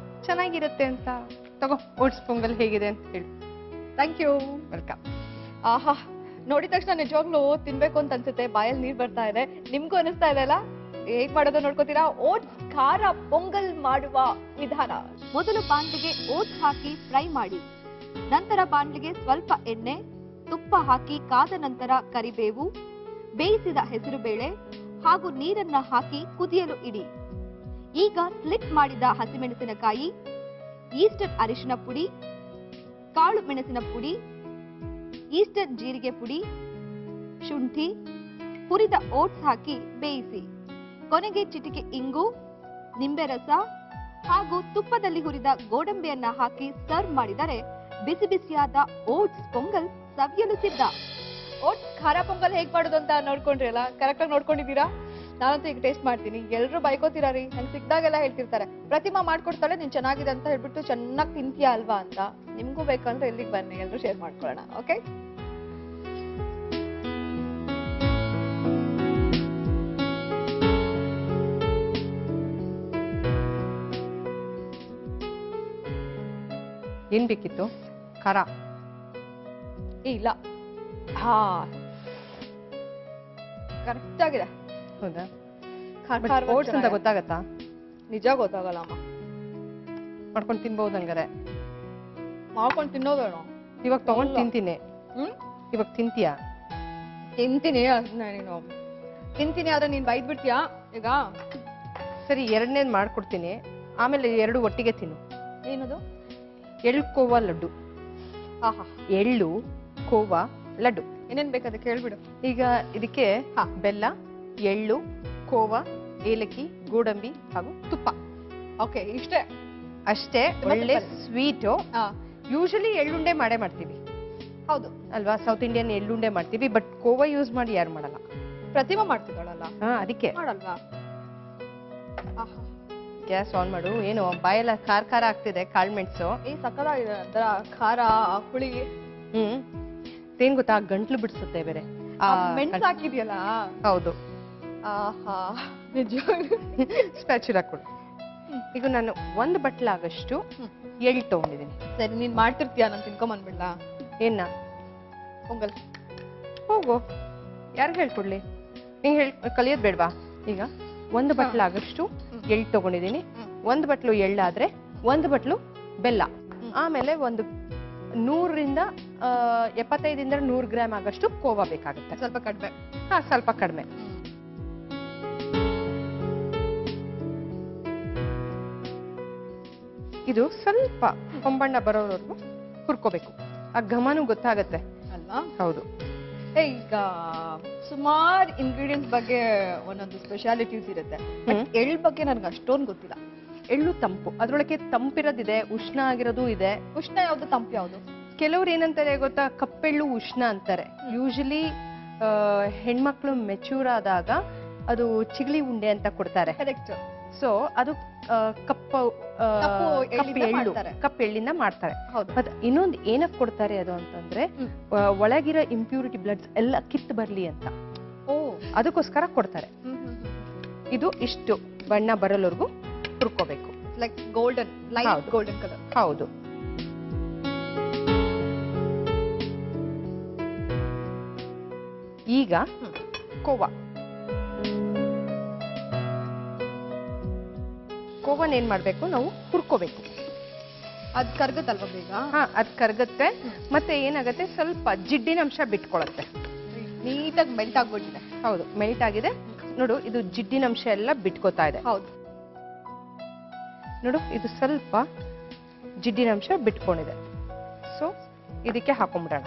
ಚೆನ್ನಾಗಿರುತ್ತೆ ಅಂತ. ತಗೋ ಓಟ್ಸ್ ಪೊಂಗಲ್ ಹೇಗಿದೆ ಅಂತ ಹೇಳಿ. Thank you. ವೆಲ್ಕಮ್. ಆಹಾ, ನೋಡಿದ ತಕ್ಷಣ ನಿಜವಾಗ್ಲೂ ತಿನ್ಬೇಕು ಅಂತ ಅನ್ಸುತ್ತೆ, ಬಾಯಲ್ಲಿ ನೀರ್ ಬರ್ತಾ ಇದೆ. ನಿಮ್ಗೂ ಅನಿಸ್ತಾ ಇದೆ ಅಲ್ಲ? ಹೇಗ್ ಮಾಡೋದು ನೋಡ್ಕೋತೀರಾ? ಓಟ್ಸ್ ಖಾರ ಪೊಂಗಲ್ ಮಾಡುವ ವಿಧಾನ. ಮೊದಲು ಬಾಂಡ್ಲಿಗೆ ಓಟ್ಸ್ ಹಾಕಿ ಫ್ರೈ ಮಾಡಿ, ನಂತರ ಬಾಂಡ್ಲಿಗೆ ಸ್ವಲ್ಪ ಎಣ್ಣೆ, ತುಪ್ಪ ಹಾಕಿ ಕಾದ ನಂತರ ಕರಿಬೇವು, ಬೇಯಿಸಿದ ಹೆಸರುಬೇಳೆ ಹಾಗೂ ನೀರನ್ನ ಹಾಕಿ ಕುದಿಯಲು ಇಡಿ. ಈಗ ಸ್ಲಿಟ್ ಮಾಡಿದ ಹಸಿಮೆಣಸಿನಕಾಯಿ, ಈಸ್ಟರ್ ಅರಿಶಿನ ಪುಡಿ, ಕಾಳು ಮೆಣಸಿನ ಪುಡಿ, ಈಸ್ಟರ್ ಜೀರಿಗೆ ಪುಡಿ, ಶುಂಠಿ, ಹುರಿದ ಓಟ್ಸ್ ಹಾಕಿ ಬೇಯಿಸಿ. ಕೊನೆಗೆ ಚಿಟಿಕೆ ಇಂಗು, ನಿಂಬೆ ರಸ ಹಾಗೂ ತುಪ್ಪದಲ್ಲಿ ಹುರಿದ ಗೋಡಂಬಿಯನ್ನ ಹಾಕಿ ಸರ್ವ್ ಮಾಡಿದರೆ ಬಿಸಿ ಬಿಸಿಯಾದ ಓಟ್ಸ್ ಪೊಂಗಲ್ ಸವಿಯಲು ಸಿದ್ಧ. ಓಟ್ಸ್ ಖಾರ ಪೊಂಗಲ್ ಹೇಗ್ ಮಾಡೋದು ಅಂತ ನೋಡ್ಕೊಂಡ್ರಿ ಅಲ್ಲ? ಕರೆಕ್ಟ್ ಆಗಿ ನೋಡ್ಕೊಂಡಿದ್ದೀರಾ? ನಾನಂತೂ ಈಗ ಟೇಸ್ಟ್ ಮಾಡ್ತೀನಿ. ಎಲ್ರು ಬೈಕೋತೀರಾ ರೀ, ನಂಗೆ ಸಿಕ್ದಾಗೆಲ್ಲ ಹೇಳ್ತಿರ್ತಾರೆ, ಪ್ರತಿಮಾ ಮಾಡ್ಕೊಡ್ತಾಳೆ ನೀನ್ ಚೆನ್ನಾಗಿದೆ ಅಂತ ಹೇಳ್ಬಿಟ್ಟು, ಚೆನ್ನಾಗಿ ತಿಂತೀಯಾ ಅಲ್ವಾ ಅಂತ. ನಿಮ್ಗೂ ಬೇಕಂದ್ರೆ ಇಲ್ಲಿಗೆ ಬನ್ನಿ, ಎಲ್ರು ಶೇರ್ ಮಾಡ್ಕೊಳ್ಳೋಣ. ಓಕೆ, ಏನ್ ಬೇಕಿತ್ತು? ಖಾರ ಇಲ್ಲ, ಹಾ ಕರೆಕ್ಟ್ ಆಗಿದೆ. ಹೌದಾ? ಖಾರ ಓಟ್ಸ್ ಅಂತ ಗೊತ್ತಾಗತ್ತಾ? ನಿಜ ಗೊತ್ತಾಗಲ್ಲ ಅಮ್ಮ. ಮಾಡ್ಕೊಂಡು ತಿನ್ಬಹುದು ಹಂಗಾರೆ. ಮಾಡ್ಕೊಂಡು ತಿನ್ನೋದೇನೋ. ಇವಾಗ ತಗೊಂಡ್ ತಿಂತೀನಿ. ಇವಾಗ ತಿಂತೀಯಾ? ತಿಂತೀನಿ. ನೀನು ತಿಂತೀನಿ ಆದ್ರೆ ನೀನ್ ಬೈದ್ ಬಿಡ್ತೀಯಾ ಈಗ? ಸರಿ, ಎರಡನೇದ್ ಮಾಡ್ಕೊಡ್ತೀನಿ, ಆಮೇಲೆ ಎರಡು ಒಟ್ಟಿಗೆ ತಿನ್ನು. ಏನದು? ಎಳ್ಳು ಕೋವಾ ಲಡ್ಡು. ಆಹಾ, ಎಳ್ಳು ಕೋವಾ ಲಡ್ಡು. ಏನೇನ್ ಬೇಕಾದಕ್ಕೆ ಹೇಳ್ಬಿಡು. ಈಗ ಇದಕ್ಕೆ ಬೆಲ್ಲ, ಎಳ್ಳು, ಕೋವಾ, ಏಲಕ್ಕಿ, ಗೋಡಂಬಿ ಹಾಗೂ ತುಪ್ಪ. ಓಕೆ, ಇಷ್ಟೇ? ಅಷ್ಟೇ. ಒಳ್ಳೆ ಸ್ವೀಟು. ಯೂಶಲಿ ಎಳ್ಳುಂಡೆ ಮಾಡೇ ಮಾಡ್ತೀವಿ, ಹೌದು ಅಲ್ವಾ? ಸೌತ್ ಇಂಡಿಯನ್ ಎಳ್ಳುಂಡೆ ಮಾಡ್ತೀವಿ, ಬಟ್ ಕೋವಾ ಯೂಸ್ ಮಾಡಿ ಯಾರು ಮಾಡಲ್ಲ. ಪ್ರತಿಮಾ ಮಾಡ್ತಿದ್ದಾಳಲ್ಲ, ಅದಕ್ಕೆ ಮಾಡಲ್ವಾ? ಗ್ಯಾಸ್ ಆನ್ ಮಾಡು. ಏನು ಬಾಯೆಲ್ಲ ಖಾರ ಖಾರ ಆಗ್ತಿದೆ, ಕಾಳು ಮೆಣಸು. ಸಕ್ಕದಾಗಿದೆ ಒಂಥರ ಖಾರ, ಹುಳಿ. ಏನ್ ಗೊತ್ತಾ, ಗಂಟ್ಲು ಬಿಡಿಸುತ್ತೆ ಬೇರೆ. ಮೆಣಸು ಹಾಕಿದ್ಯಲ್ಲ? ಹೌದು. ಆಹಾ, ನಿಜ. ಸ್ಪ್ಯಾಚುಲಾ ಕೊಡು. ಈಗ ನಾನು ಒಂದು ಬಟ್ಲಾಗಷ್ಟು ಎಳ್ಳು ತಗೊಂಡಿದ್ದೀನಿ. ಸರಿ, ನೀನ್ ಮಾಡ್ತಿರ್ತೀಯ, ನಾನು ತಿನ್ಕೊಂಡ್ ಬಂದ್ಬಿಡ್ಲಾ? ಏನ ಪೊಂಗಲ್? ಹೋಗು, ಯಾರು ಹೇಳ್ಕೊಡ್ಲಿ? ನೀನ್ ಕಲಿಯೋದ್ ಬೇಡ್ವಾ? ಈಗ ಒಂದು ಬಟ್ಲಾಗಷ್ಟು ಎಳ್ಳು ತಗೊಂಡಿದ್ದೀನಿ. ಒಂದು ಬಟ್ಲು ಎಳ್ಳಾದ್ರೆ ಒಂದು ಬಟ್ಲು ಬೆಲ್ಲ, ಆಮೇಲೆ ಒಂದು 100ರಿಂದ 75 100 ಗ್ರಾಮ್ ಆಗಷ್ಟು ಕೋವಾ ಬೇಕಾಗುತ್ತೆ. ಸ್ವಲ್ಪ ಕಡಿಮೆ. ಸ್ವಲ್ಪ ಕಡಿಮೆ. ಇದು ಸ್ವಲ್ಪ ಹೊಂಬಣ್ಣ ಬರೋವರೆಗೂ ಹುರ್ಕೋಬೇಕು. ಆ ಘಮನೂ ಗೊತ್ತಾಗತ್ತೆ ಅಲ್ವಾ? ಹೌದು. ಈಗ ಸುಮಾರು ಇಂಗ್ರೀಡಿಯೆಂಟ್ಸ್ ಬಗ್ಗೆ ಒಂದೊಂದು ಸ್ಪೆಷಾಲಿಟೀಸ್ ಇರುತ್ತೆ. ಎಳ್ಳು ಬಗ್ಗೆ ನನ್ಗೆ ಅಷ್ಟೊಂದು ಗೊತ್ತಿಲ್ಲ. ಎಳ್ಳು ತಂಪು, ಅದ್ರೊಳಗೆ ತಂಪಿರೋದಿದೆ, ಉಷ್ಣ ಆಗಿರೋದು ಇದೆ. ಉಷ್ಣ ಯಾವ್ದು, ತಂಪು ಯಾವ್ದು? ಕೆಲವ್ರು ಏನಂತಾರೆ ಗೊತ್ತಾ, ಕಪ್ಪೆಳ್ಳು ಉಷ್ಣ ಅಂತಾರೆ. ಯೂಶಲಿ ಹೆಣ್ಮಕ್ಳು ಮೆಚೂರ್ ಆದಾಗ ಅದು ಚಿಗಳಿ ಉಂಡೆ ಅಂತ ಕೊಡ್ತಾರೆ. ಕರೆಕ್ಟ್. ಸೊ ಅದು ಕಪ್ಪು ಎಳ್ಳಿಂದ ಮಾಡ್ತಾರೆ. ಮತ್ತೆ ಇನ್ನೊಂದು ಏನಕ್ಕೆ ಕೊಡ್ತಾರೆ ಅದು ಅಂತಂದ್ರೆ, ಒಳಗಿರೋ ಇಂಪ್ಯೂರಿಟಿ ಬ್ಲಡ್ಸ್ ಎಲ್ಲ ಕಿತ್ತು ಬರ್ಲಿ ಅಂತ, ಅದಕ್ಕೋಸ್ಕರ ಕೊಡ್ತಾರೆ. ಇದು ಇಷ್ಟು ಬಣ್ಣ ಬರಲವರೆಗೂ ಹುರ್ಕೋಬೇಕು. Like golden, light golden colour. ಹೌದು. ಈಗ ಕೋವಾ. ಕೋವನ್ ಏನ್ ಮಾಡ್ಬೇಕು, ನಾವು ಹುರ್ಕೋಬೇಕು. ಅದ್ ಕರ್ಗತ್ತಲ್ವ ಬೇಗ? ಅದ್ ಕರ್ಗತ್ತೆ. ಮತ್ತೆ ಏನಾಗತ್ತೆ, ಸ್ವಲ್ಪ ಜಿಡ್ಡಿನ ಅಂಶ ಬಿಟ್ಕೊಳತ್ತೆ. ನೀಟಾಗಿ ಮೆಲ್ಟ್ ಆಗ್ಬಿಟ್ಟಿದೆ. ಹೌದು, ಮೆಲ್ಟ್ ಆಗಿದೆ ನೋಡು. ಇದು ಜಿಡ್ಡಿನ ಅಂಶ ಎಲ್ಲ ಬಿಟ್ಕೋತಾ ಇದೆ. ಹೌದು ನೋಡು, ಇದು ಸ್ವಲ್ಪ ಜಿಡ್ಡಿನ ಅಂಶ ಬಿಟ್ಕೊಂಡಿದೆ. ಸೊ ಇದಕ್ಕೆ ಹಾಕೊಂಡ್ಬಿಡೋಣ.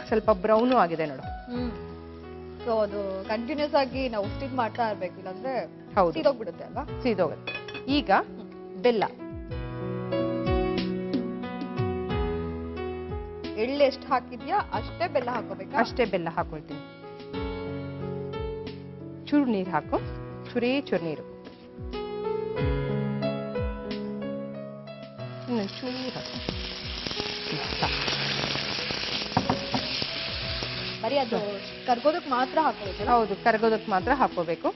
ಸ್ವಲ್ಪ ಬ್ರೌನು ಆಗಿದೆ ನೋಡು. ಸೊ ಅದು ಕಂಟಿನ್ಯೂಸ್ ಆಗಿ ನಾವು ಸ್ಟಿಕ್ ಮಾಡ್ತಾ ಇರ್ಬೇಕು, ಇಲ್ಲಾಂದ್ರೆ ಹೌದು, ಸೀದೋಗ್ಬಿಡುತ್ತೆ ಅಲ್ವಾ? ಸೀದೋಗುತ್ತೆ. ಈಗ ಬೆಲ್ಲ, ಎಳ್ಳು ಎಷ್ಟು ಹಾಕಿದ್ಯಾ ಅಷ್ಟೇ ಬೆಲ್ಲ ಹಾಕೋಬೇಕಾ? ಅಷ್ಟೇ ಬೆಲ್ಲ ಹಾಕೊಳ್ತೀನಿ. ಚೂರು ನೀರು ಹಾಕು, ಚೂರೇ ಚೂರು ನೀರು, ಚೂರು ಹಾಕು. ಬರೀ ಅದು ಕರ್ಗೋದಕ್ಕೆ ಮಾತ್ರ ಹಾಕೋಬೇಕು? ಹೌದು, ಕರಗೋದಕ್ಕೆ ಮಾತ್ರ ಹಾಕೋಬೇಕು.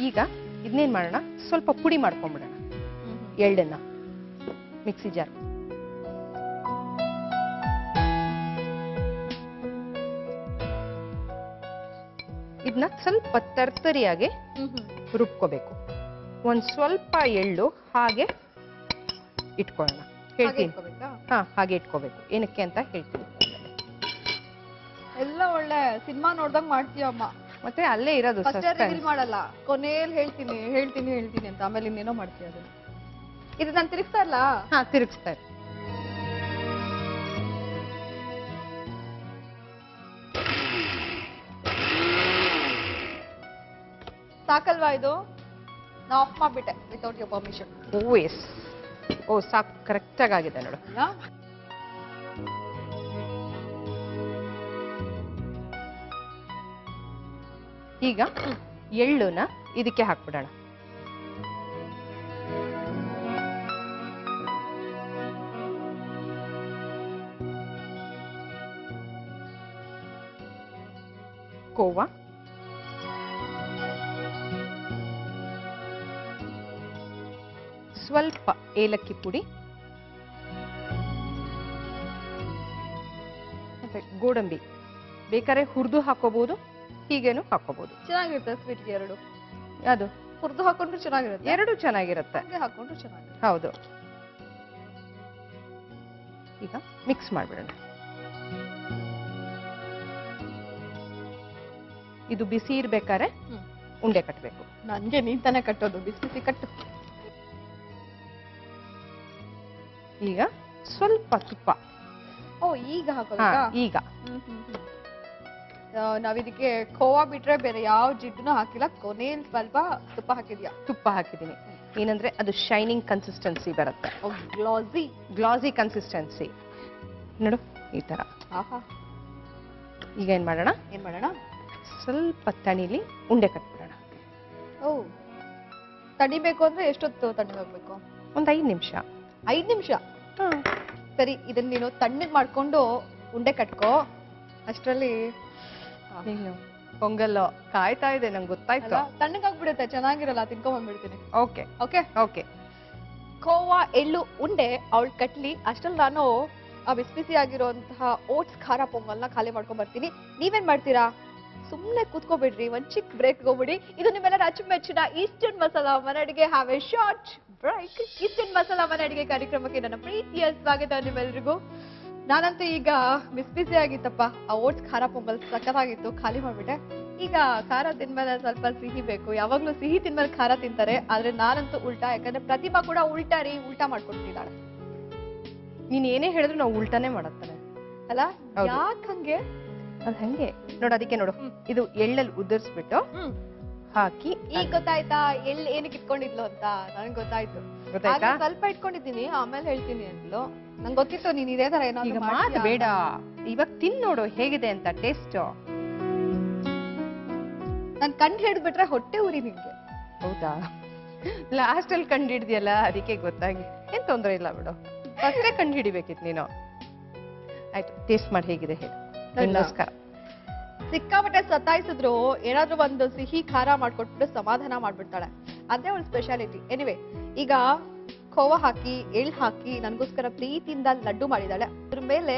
ಈಗ ಇದನ್ನೇನ್ ಮಾಡೋಣ, ಸ್ವಲ್ಪ ಪುಡಿ ಮಾಡ್ಕೊಂಡ್ಬಿಡೋಣ. ಎಳ್ಳನ್ನ ಮಿಕ್ಸಿ ಜಾರ್, ಇದನ್ನ ಸ್ವಲ್ಪ ತರ್ತರಿಯಾಗಿ ರುಬ್ಕೋಬೇಕು. ಒಂದ್ ಸ್ವಲ್ಪ ಎಳ್ಳು ಹಾಗೆ ಇಟ್ಕೊಳ್ಳೋಣ, ಹೇಳ್ತೀನಿ. ಹಾ, ಹಾಗೆ ಇಟ್ಕೋಬೇಕು. ಏನಕ್ಕೆ ಅಂತ ಹೇಳ್ತೀನಿ. ಎಲ್ಲ ಒಳ್ಳೆ ಸಿನಿಮಾ ನೋಡ್ದಂಗ್ ಮಾಡ್ತೀಯಮ್ಮ. ಮತ್ತೆ ಅಲ್ಲೇ ಇರೋದು ರಿವೀಲ್ ಮಾಡಲ್ಲ, ಕೊನೆಯಲ್ಲಿ ಹೇಳ್ತೀನಿ ಹೇಳ್ತೀನಿ ಹೇಳ್ತೀನಿ ಅಂತ, ಆಮೇಲೆ ಇನ್ನೇನೋ ಮಾಡ್ತೀಯ ಅದನ್ನ. ಇದು ನಾನು ತಿರುಗಿಸ್ತಾ ಇಲ್ಲ? ಹಾ, ತಿರುಗಿಸ್ತಾ ಇರು. ಸಾಕಲ್ವಾ ಇದು? ನಾ ಆಫ್ ಮಾಡ್ಬಿಟ್ಟೆ without your permission. Oh yes, ಓ ಸಾಕು, ಕರೆಕ್ಟ್ ಆಗಿದೆ ನೋಡು. ಈಗ ಎಳ್ಳುನ ಇದಕ್ಕೆ ಹಾಕ್ಬಿಡೋಣ. ಕೋವಾ, ಸ್ವಲ್ಪ ಏಲಕ್ಕಿ ಪುಡಿ, ಮತ್ತೆ ಗೋಡಂಬಿ. ಬೇಕಾದ್ರೆ ಹುರಿದು ಹಾಕೋಬಹುದು, ಹೀಗೇನು ಹಾಕೋಬಹುದು. ಚೆನ್ನಾಗಿರುತ್ತೆ ಸ್ವೀಟ್ಗೆ ಎರಡು. ಅದು ಹುರಿದು ಹಾಕೊಂಡ್ರು ಚೆನ್ನಾಗಿರುತ್ತೆ, ಎರಡು ಚೆನ್ನಾಗಿರುತ್ತೆ, ಹಾಕೊಂಡ್ರು ಚೆನ್ನಾಗಿರುತ್ತೆ. ಹೌದು. ಈಗ ಮಿಕ್ಸ್ ಮಾಡ್ಬಿಡೋಣ. ಇದು ಬಿಸಿ ಇರ್ಬೇಕಾದ್ರೆ ಉಂಡೆ ಕಟ್ಟಬೇಕು. ನನ್ಗೆ ನೀನ್ ತಾನೇ ಕಟ್ಟೋದು, ಬಿಸಿ ಬಿಸಿ ಕಟ್ಟು. ಈಗ ಸ್ವಲ್ಪ ತುಪ್ಪ. ಓ, ಈಗ ಹಾಕೋಬೇಕಾ? ಈಗ ನಾವಿದಕ್ಕೆ ಖೋವಾ ಬಿಟ್ರೆ ಬೇರೆ ಯಾವ ಜಿಡ್ಡುನು ಹಾಕಿಲ್ಲ, ಕೊನೆಯಲ್ಲಿ ಸ್ವಲ್ಪ ತುಪ್ಪ ಹಾಕಿದ್ಯಾ? ತುಪ್ಪ ಹಾಕಿದೀನಿ. ಏನಂದ್ರೆ ಅದು ಶೈನಿಂಗ್ ಕನ್ಸಿಸ್ಟೆನ್ಸಿ ಬರುತ್ತೆ, ಗ್ಲಾಸಿ ಕನ್ಸಿಸ್ಟೆನ್ಸಿ ನೋಡು, ಈ ತರ. ಈಗ ಏನ್ ಮಾಡೋಣ, ಸ್ವಲ್ಪ ತಣಿಲಿ, ಉಂಡೆ ಕಟ್ಬಿಡೋಣ. ಓ, ತಣಿಬೇಕು ಅಂದ್ರೆ ಎಷ್ಟೊತ್ತು ತಣ್ಣಗೆ ಹೋಗ್ಬೇಕು? ಒಂದ್ 5 ನಿಮಿಷ. 5 ನಿಮಿಷ? ಸರಿ, ಇದನ್ನ ನೀನು ತಣ್ಣಗೆ ಮಾಡ್ಕೊಂಡು ಉಂಡೆ ಕಟ್ಕೋ. ಅಷ್ಟರಲ್ಲಿ ಪೊಂಗಲ್ ಕಾಯ್ತಾ ಇದೆ, ನಂಗೆ ಗೊತ್ತಾಯ್ತು. ತಣ್ಣಗಾಗ್ಬಿಡುತ್ತೆ, ಚೆನ್ನಾಗಿರಲ್ಲ, ತಿನ್ಕೊಂಡ್ಬಂದ್ಬಿಡ್ತೀನಿ. Okay okay okay. ಖೋವಾ ಎಳ್ಳು ಉಂಡೆ ಅವಳು ಕಟ್ಲಿ, ಅಷ್ಟ್ರಲ್ಲಿ ನಾನು ಆ ಬಿಸಿ ಬಿಸಿ ಆಗಿರುವಂತಹ ಓಟ್ಸ್ ಖಾರ ಪೊಂಗಲ್ನ ಖಾಲಿ ಮಾಡ್ಕೊಂಡ್ ಬರ್ತೀನಿ. ನೀವೇನ್ ಮಾಡ್ತೀರಾ? ಸುಮ್ನೆ ಕೂತ್ಕೋಬಿಡ್ರಿ, ಒಂದ್ ಚಿಕ್ಕ ಬ್ರೇಕ್ ಹೋಗ್ಬಿಡಿ. ಇದು ನಿಮ್ಮೆಲ್ಲರ ಅಚ್ಚುಮೆಚ್ಚಿನ ಈಸ್ಟರ್ನ್ ಮಸಾಲಾ ಮನೆ ಅಡಿಗೆ. Have a short break. Eastern Masala ಮನೆ ಅಡಿಗೆ ಕಾರ್ಯಕ್ರಮಕ್ಕೆ ನನ್ನ ಪ್ರೀತಿಯ ಸ್ವಾಗತ ನಿಮ್ಮೆಲ್ಲರಿಗೂ. ನಾನಂತೂ ಈಗ ಬಿಸಿ ಬಿಸಿ ಆಗಿತ್ತಪ್ಪ, ಆ ಓಟ್ಸ್ ಖಾರ ಪೊಂಗಲ್ ಸಖತ್ತಾಗಿತ್ತು, ಖಾಲಿ ಮಾಡ್ಬಿಟ್ಟೆ. ಈಗ ಖಾರ ತಿನ್ಮೇಲೆ ಸ್ವಲ್ಪ ಸಿಹಿ ಬೇಕು. ಯಾವಾಗ್ಲೂ ಸಿಹಿ ತಿನ್ಮೇಲೆ ಖಾರ ತಿಂತಾರೆ, ಆದ್ರೆ ನಾನಂತೂ ಉಲ್ಟಾ. ಯಾಕಂದ್ರೆ ಪ್ರತಿಭಾ ಕೂಡ ಉಲ್ಟಾ ಮಾಡ್ಕೊಟ್ಟಿದ್ದಾಳೆ. ನೀನ್ ಏನೇ ಹೇಳಿದ್ರು ನಾವು ಉಲ್ಟಾನೇ ಮಾಡತ್ತಾನೆ ಅಲ್ಲ? ಯಾಕೆ ಹಂಗೆ? ಅದ್ ಹಂಗೆ ನೋಡು. ಅದಕ್ಕೆ ನೋಡು, ಇದು ಎಳ್ಳಲ್ಲಿ ಉದುರಿಸ್ಬಿಟ್ಟು ಹಾಕಿ. ಈಗ ಗೊತ್ತಾಯ್ತಾ ಎಳ್ಳು ಏನಕ್ಕೆ ಇಟ್ಕೊಂಡಿದ್ಲು ಅಂತ? ನನಗೆ ಗೊತ್ತಾಯ್ತು. ಗೊತ್ತಾಯ್ತಾ? ಸ್ವಲ್ಪ ಇಟ್ಕೊಂಡಿದ್ದೀನಿ, ಆಮೇಲೆ ಹೇಳ್ತೀನಿ ಅಂದ್ಲು. ನಂಗೆ ಗೊತ್ತಿತ್ತು ನೀನ್ ಇದೇ ತರ ಏನೋ. ಈಗ ಮಾತು ಬೇಡ, ಇವಾಗ ತಿನ್ ನೋಡು ಹೇಗಿದೆ ಅಂತ ಟೇಸ್ಟ್. ನನ್ ಕಂಡು ಹಿಡಿದ್ಬಿಟ್ರೆ ಹೊಟ್ಟೆ ಉರಿ ನಿನ್ಗೆ. ಹೌದಾ? ಲಾಸ್ಟ್ ಅಲ್ಲಿ ಕಂಡು ಹಿಡ್ದಿಯಲ್ಲ, ಅದಕ್ಕೆ ಗೊತ್ತಾಗಿ. ಏನ್ ತೊಂದ್ರೆ ಇಲ್ಲ ಬಿಡು, ಫಸ್ಟೇ ಕಂಡು ಹಿಡಿಬೇಕಿತ್ತು ನೀನು. ಆಯ್ತು, ಟೇಸ್ಟ್ ಮಾಡಿ ಹೇಗಿದೆ ಹೇಳಿ. ನಮಸ್ಕಾರ. ಸಿಕ್ಕಾಪಟ್ಟೆ ಸತಾಯಿಸಿದ್ರು ಏನಾದ್ರೂ ಒಂದು ಸಿಹಿ ಖಾರ ಮಾಡ್ಕೊಟ್ಬಿಟ್ಟು ಸಮಾಧಾನ ಮಾಡ್ಬಿಡ್ತಾಳೆ, ಅದೇ ಅವಳ ಸ್ಪೆಷಾಲಿಟಿ. ಎನಿವೆ, ಈಗ ಖೋವಾ ಹಾಕಿ ಎಳ್ಳು ಹಾಕಿ ನನಗೋಸ್ಕರ ಪ್ರೀತಿಯಿಂದ ಲಡ್ಡು ಮಾಡಿದಾಳೆ. ಅದ್ರ ಮೇಲೆ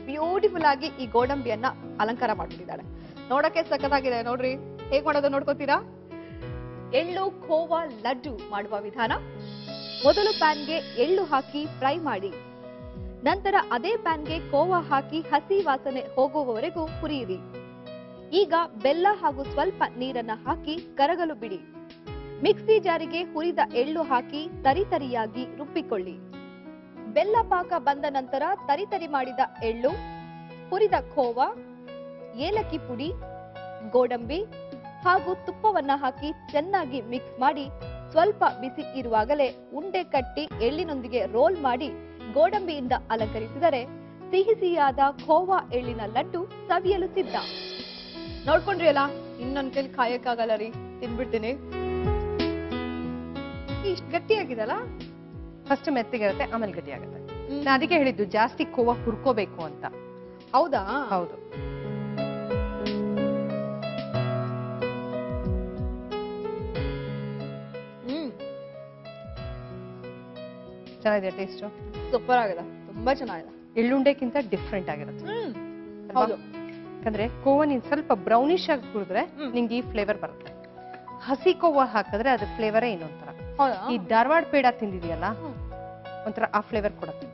ಬ್ಯೂಟಿಫುಲ್ ಆಗಿ ಈ ಗೋಡಂಬಿಯನ್ನ ಅಲಂಕಾರ ಮಾಡ್ಬಿಟ್ಟಿದ್ದಾಳೆ. ನೋಡಕ್ಕೆ ಸಖತ್ತಾಗಿದೆ. ನೋಡ್ರಿ ಹೇಗ್ ಮಾಡೋದು ನೋಡ್ಕೋತೀರಾ? ಎಳ್ಳು ಖೋವಾ ಲಡ್ಡು ಮಾಡುವ ವಿಧಾನ: ಮೊದಲು ಪ್ಯಾನ್ಗೆ ಎಳ್ಳು ಹಾಕಿ ಫ್ರೈ ಮಾಡಿ, ನಂತರ ಅದೇ ಪ್ಯಾನ್ಗೆ ಖೋವಾ ಹಾಕಿ ಹಸಿ ವಾಸನೆ ಹೋಗುವವರೆಗೂ ಹುರಿಯಿರಿ. ಈಗ ಬೆಲ್ಲ ಹಾಗೂ ಸ್ವಲ್ಪ ನೀರನ್ನ ಹಾಕಿ ಕರಗಲು ಬಿಡಿ. ಮಿಕ್ಸಿ ಜಾರಿಗೆ ಹುರಿದ ಎಳ್ಳು ಹಾಕಿ ತರಿತರಿಯಾಗಿ ರುಬ್ಬಿಕೊಳ್ಳಿ. ಬೆಲ್ಲ ಪಾಕ ಬಂದ ನಂತರ ತರಿ ಮಾಡಿದ ಎಳ್ಳು, ಹುರಿದ ಖೋವಾ, ಏಲಕ್ಕಿ ಪುಡಿ, ಗೋಡಂಬಿ ಹಾಗೂ ತುಪ್ಪವನ್ನ ಹಾಕಿ ಚೆನ್ನಾಗಿ ಮಿಕ್ಸ್ ಮಾಡಿ ಸ್ವಲ್ಪ ಬಿಸಿ ಇರುವಾಗಲೇ ಉಂಡೆ ಕಟ್ಟಿ ಎಳ್ಳಿನೊಂದಿಗೆ ರೋಲ್ ಮಾಡಿ ಗೋಡಂಬಿಯಿಂದ ಅಲಂಕರಿಸಿದರೆ ಸಿಹಿಯಾದ ಖೋವಾ ಎಳ್ಳಿನ ಲಡ್ಡು ಸವಿಯಲು ಸಿದ್ಧ. ನೋಡ್ಕೊಂಡ್ರಿ ಅಲ್ಲ, ಇನ್ನೊಂದ್ ಕೈಲಿ ಕಾಯಕ್ಕಾಗಲ್ಲ ರೀ, ತಿನ್ಬಿಡ್ತೀನಿ. ಇಷ್ಟು ಗಟ್ಟಿಯಾಗಿದಲ್ಲ, ಫಸ್ಟ್ ಮೆತ್ತಗಿರುತ್ತೆ, ಆಮೇಲೆ ಗಟ್ಟಿ ಆಗುತ್ತೆ. ನಾನು ಅದಕ್ಕೆ ಹೇಳಿದ್ದು ಜಾಸ್ತಿ ಕೋವಾ ಹುರ್ಕೋಬೇಕು ಅಂತ. ಹೌದಾ? ಹೌದು. ಚೆನ್ನಾಗಿದೆ ಟೇಸ್ಟ್. ಸೂಪರ್ ಆಗಿದೆ, ತುಂಬಾ ಚೆನ್ನಾಗಿದೆ. ಎಳ್ಳುಂಡೆಕ್ಕಿಂತ ಡಿಫ್ರೆಂಟ್ ಆಗಿರುತ್ತೆ. ಹೌದು, ಯಾಕಂದ್ರೆ ಕೋವಾ ನೀನ್ ಸ್ವಲ್ಪ ಬ್ರೌನಿಶ್ ಆಗಿ ಕುಡಿದ್ರೆ ನಿಂಗೆ ಈ ಫ್ಲೇವರ್ ಬರುತ್ತೆ. ಹಸಿ ಕೋವಾ ಹಾಕಿದ್ರೆ ಅದ್ರ ಫ್ಲೇವರೇ ಇನ್ನೊಂಥರ. ಈ ಧಾರವಾಡ ಪೇಡ ತಿಂದಿದೆಯಲ್ಲ, ಒಂಥರ ಆ ಫ್ಲೇವರ್ ಕೊಡುತ್ತೆ.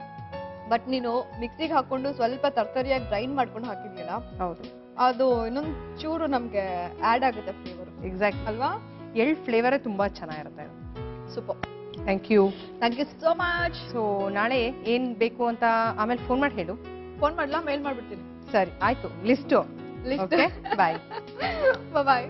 ಬಟ್ ನೀನು ಮಿಕ್ಸಿಗೆ ಹಾಕೊಂಡು ಸ್ವಲ್ಪ ತರ್ತರಿಯಾಗಿ ಗ್ರೈಂಡ್ ಮಾಡ್ಕೊಂಡು ಹಾಕಿದ್ಯಲ್ಲ, ಹೌದು, ಅದು ಇನ್ನೊಂದು ಚೂರು ನಮ್ಗೆ ಆಡ್ ಆಗುತ್ತೆ ಫ್ಲೇವರ್. ಎಕ್ಸಾಕ್ಟ್ ಅಲ್ವಾ? ಎಳ್ ಫ್ಲೇವರೇ ತುಂಬಾ ಚೆನ್ನಾಗಿರುತ್ತೆ. Super, thank you so much. So ನಾಳೆ ಏನ್ ಬೇಕು ಅಂತ ಆಮೇಲೆ ಫೋನ್ ಮಾಡಿ ಹೇಳು. ಫೋನ್ ಮಾಡ್ಲಾ? ಮೇಲ್ ಮಾಡ್ಬಿಡ್ತೀನಿ. ಸರಿ, ಆಯ್ತು. ಲಿಸ್ಟು. ಬಾಯ್ ಬಾಯ್.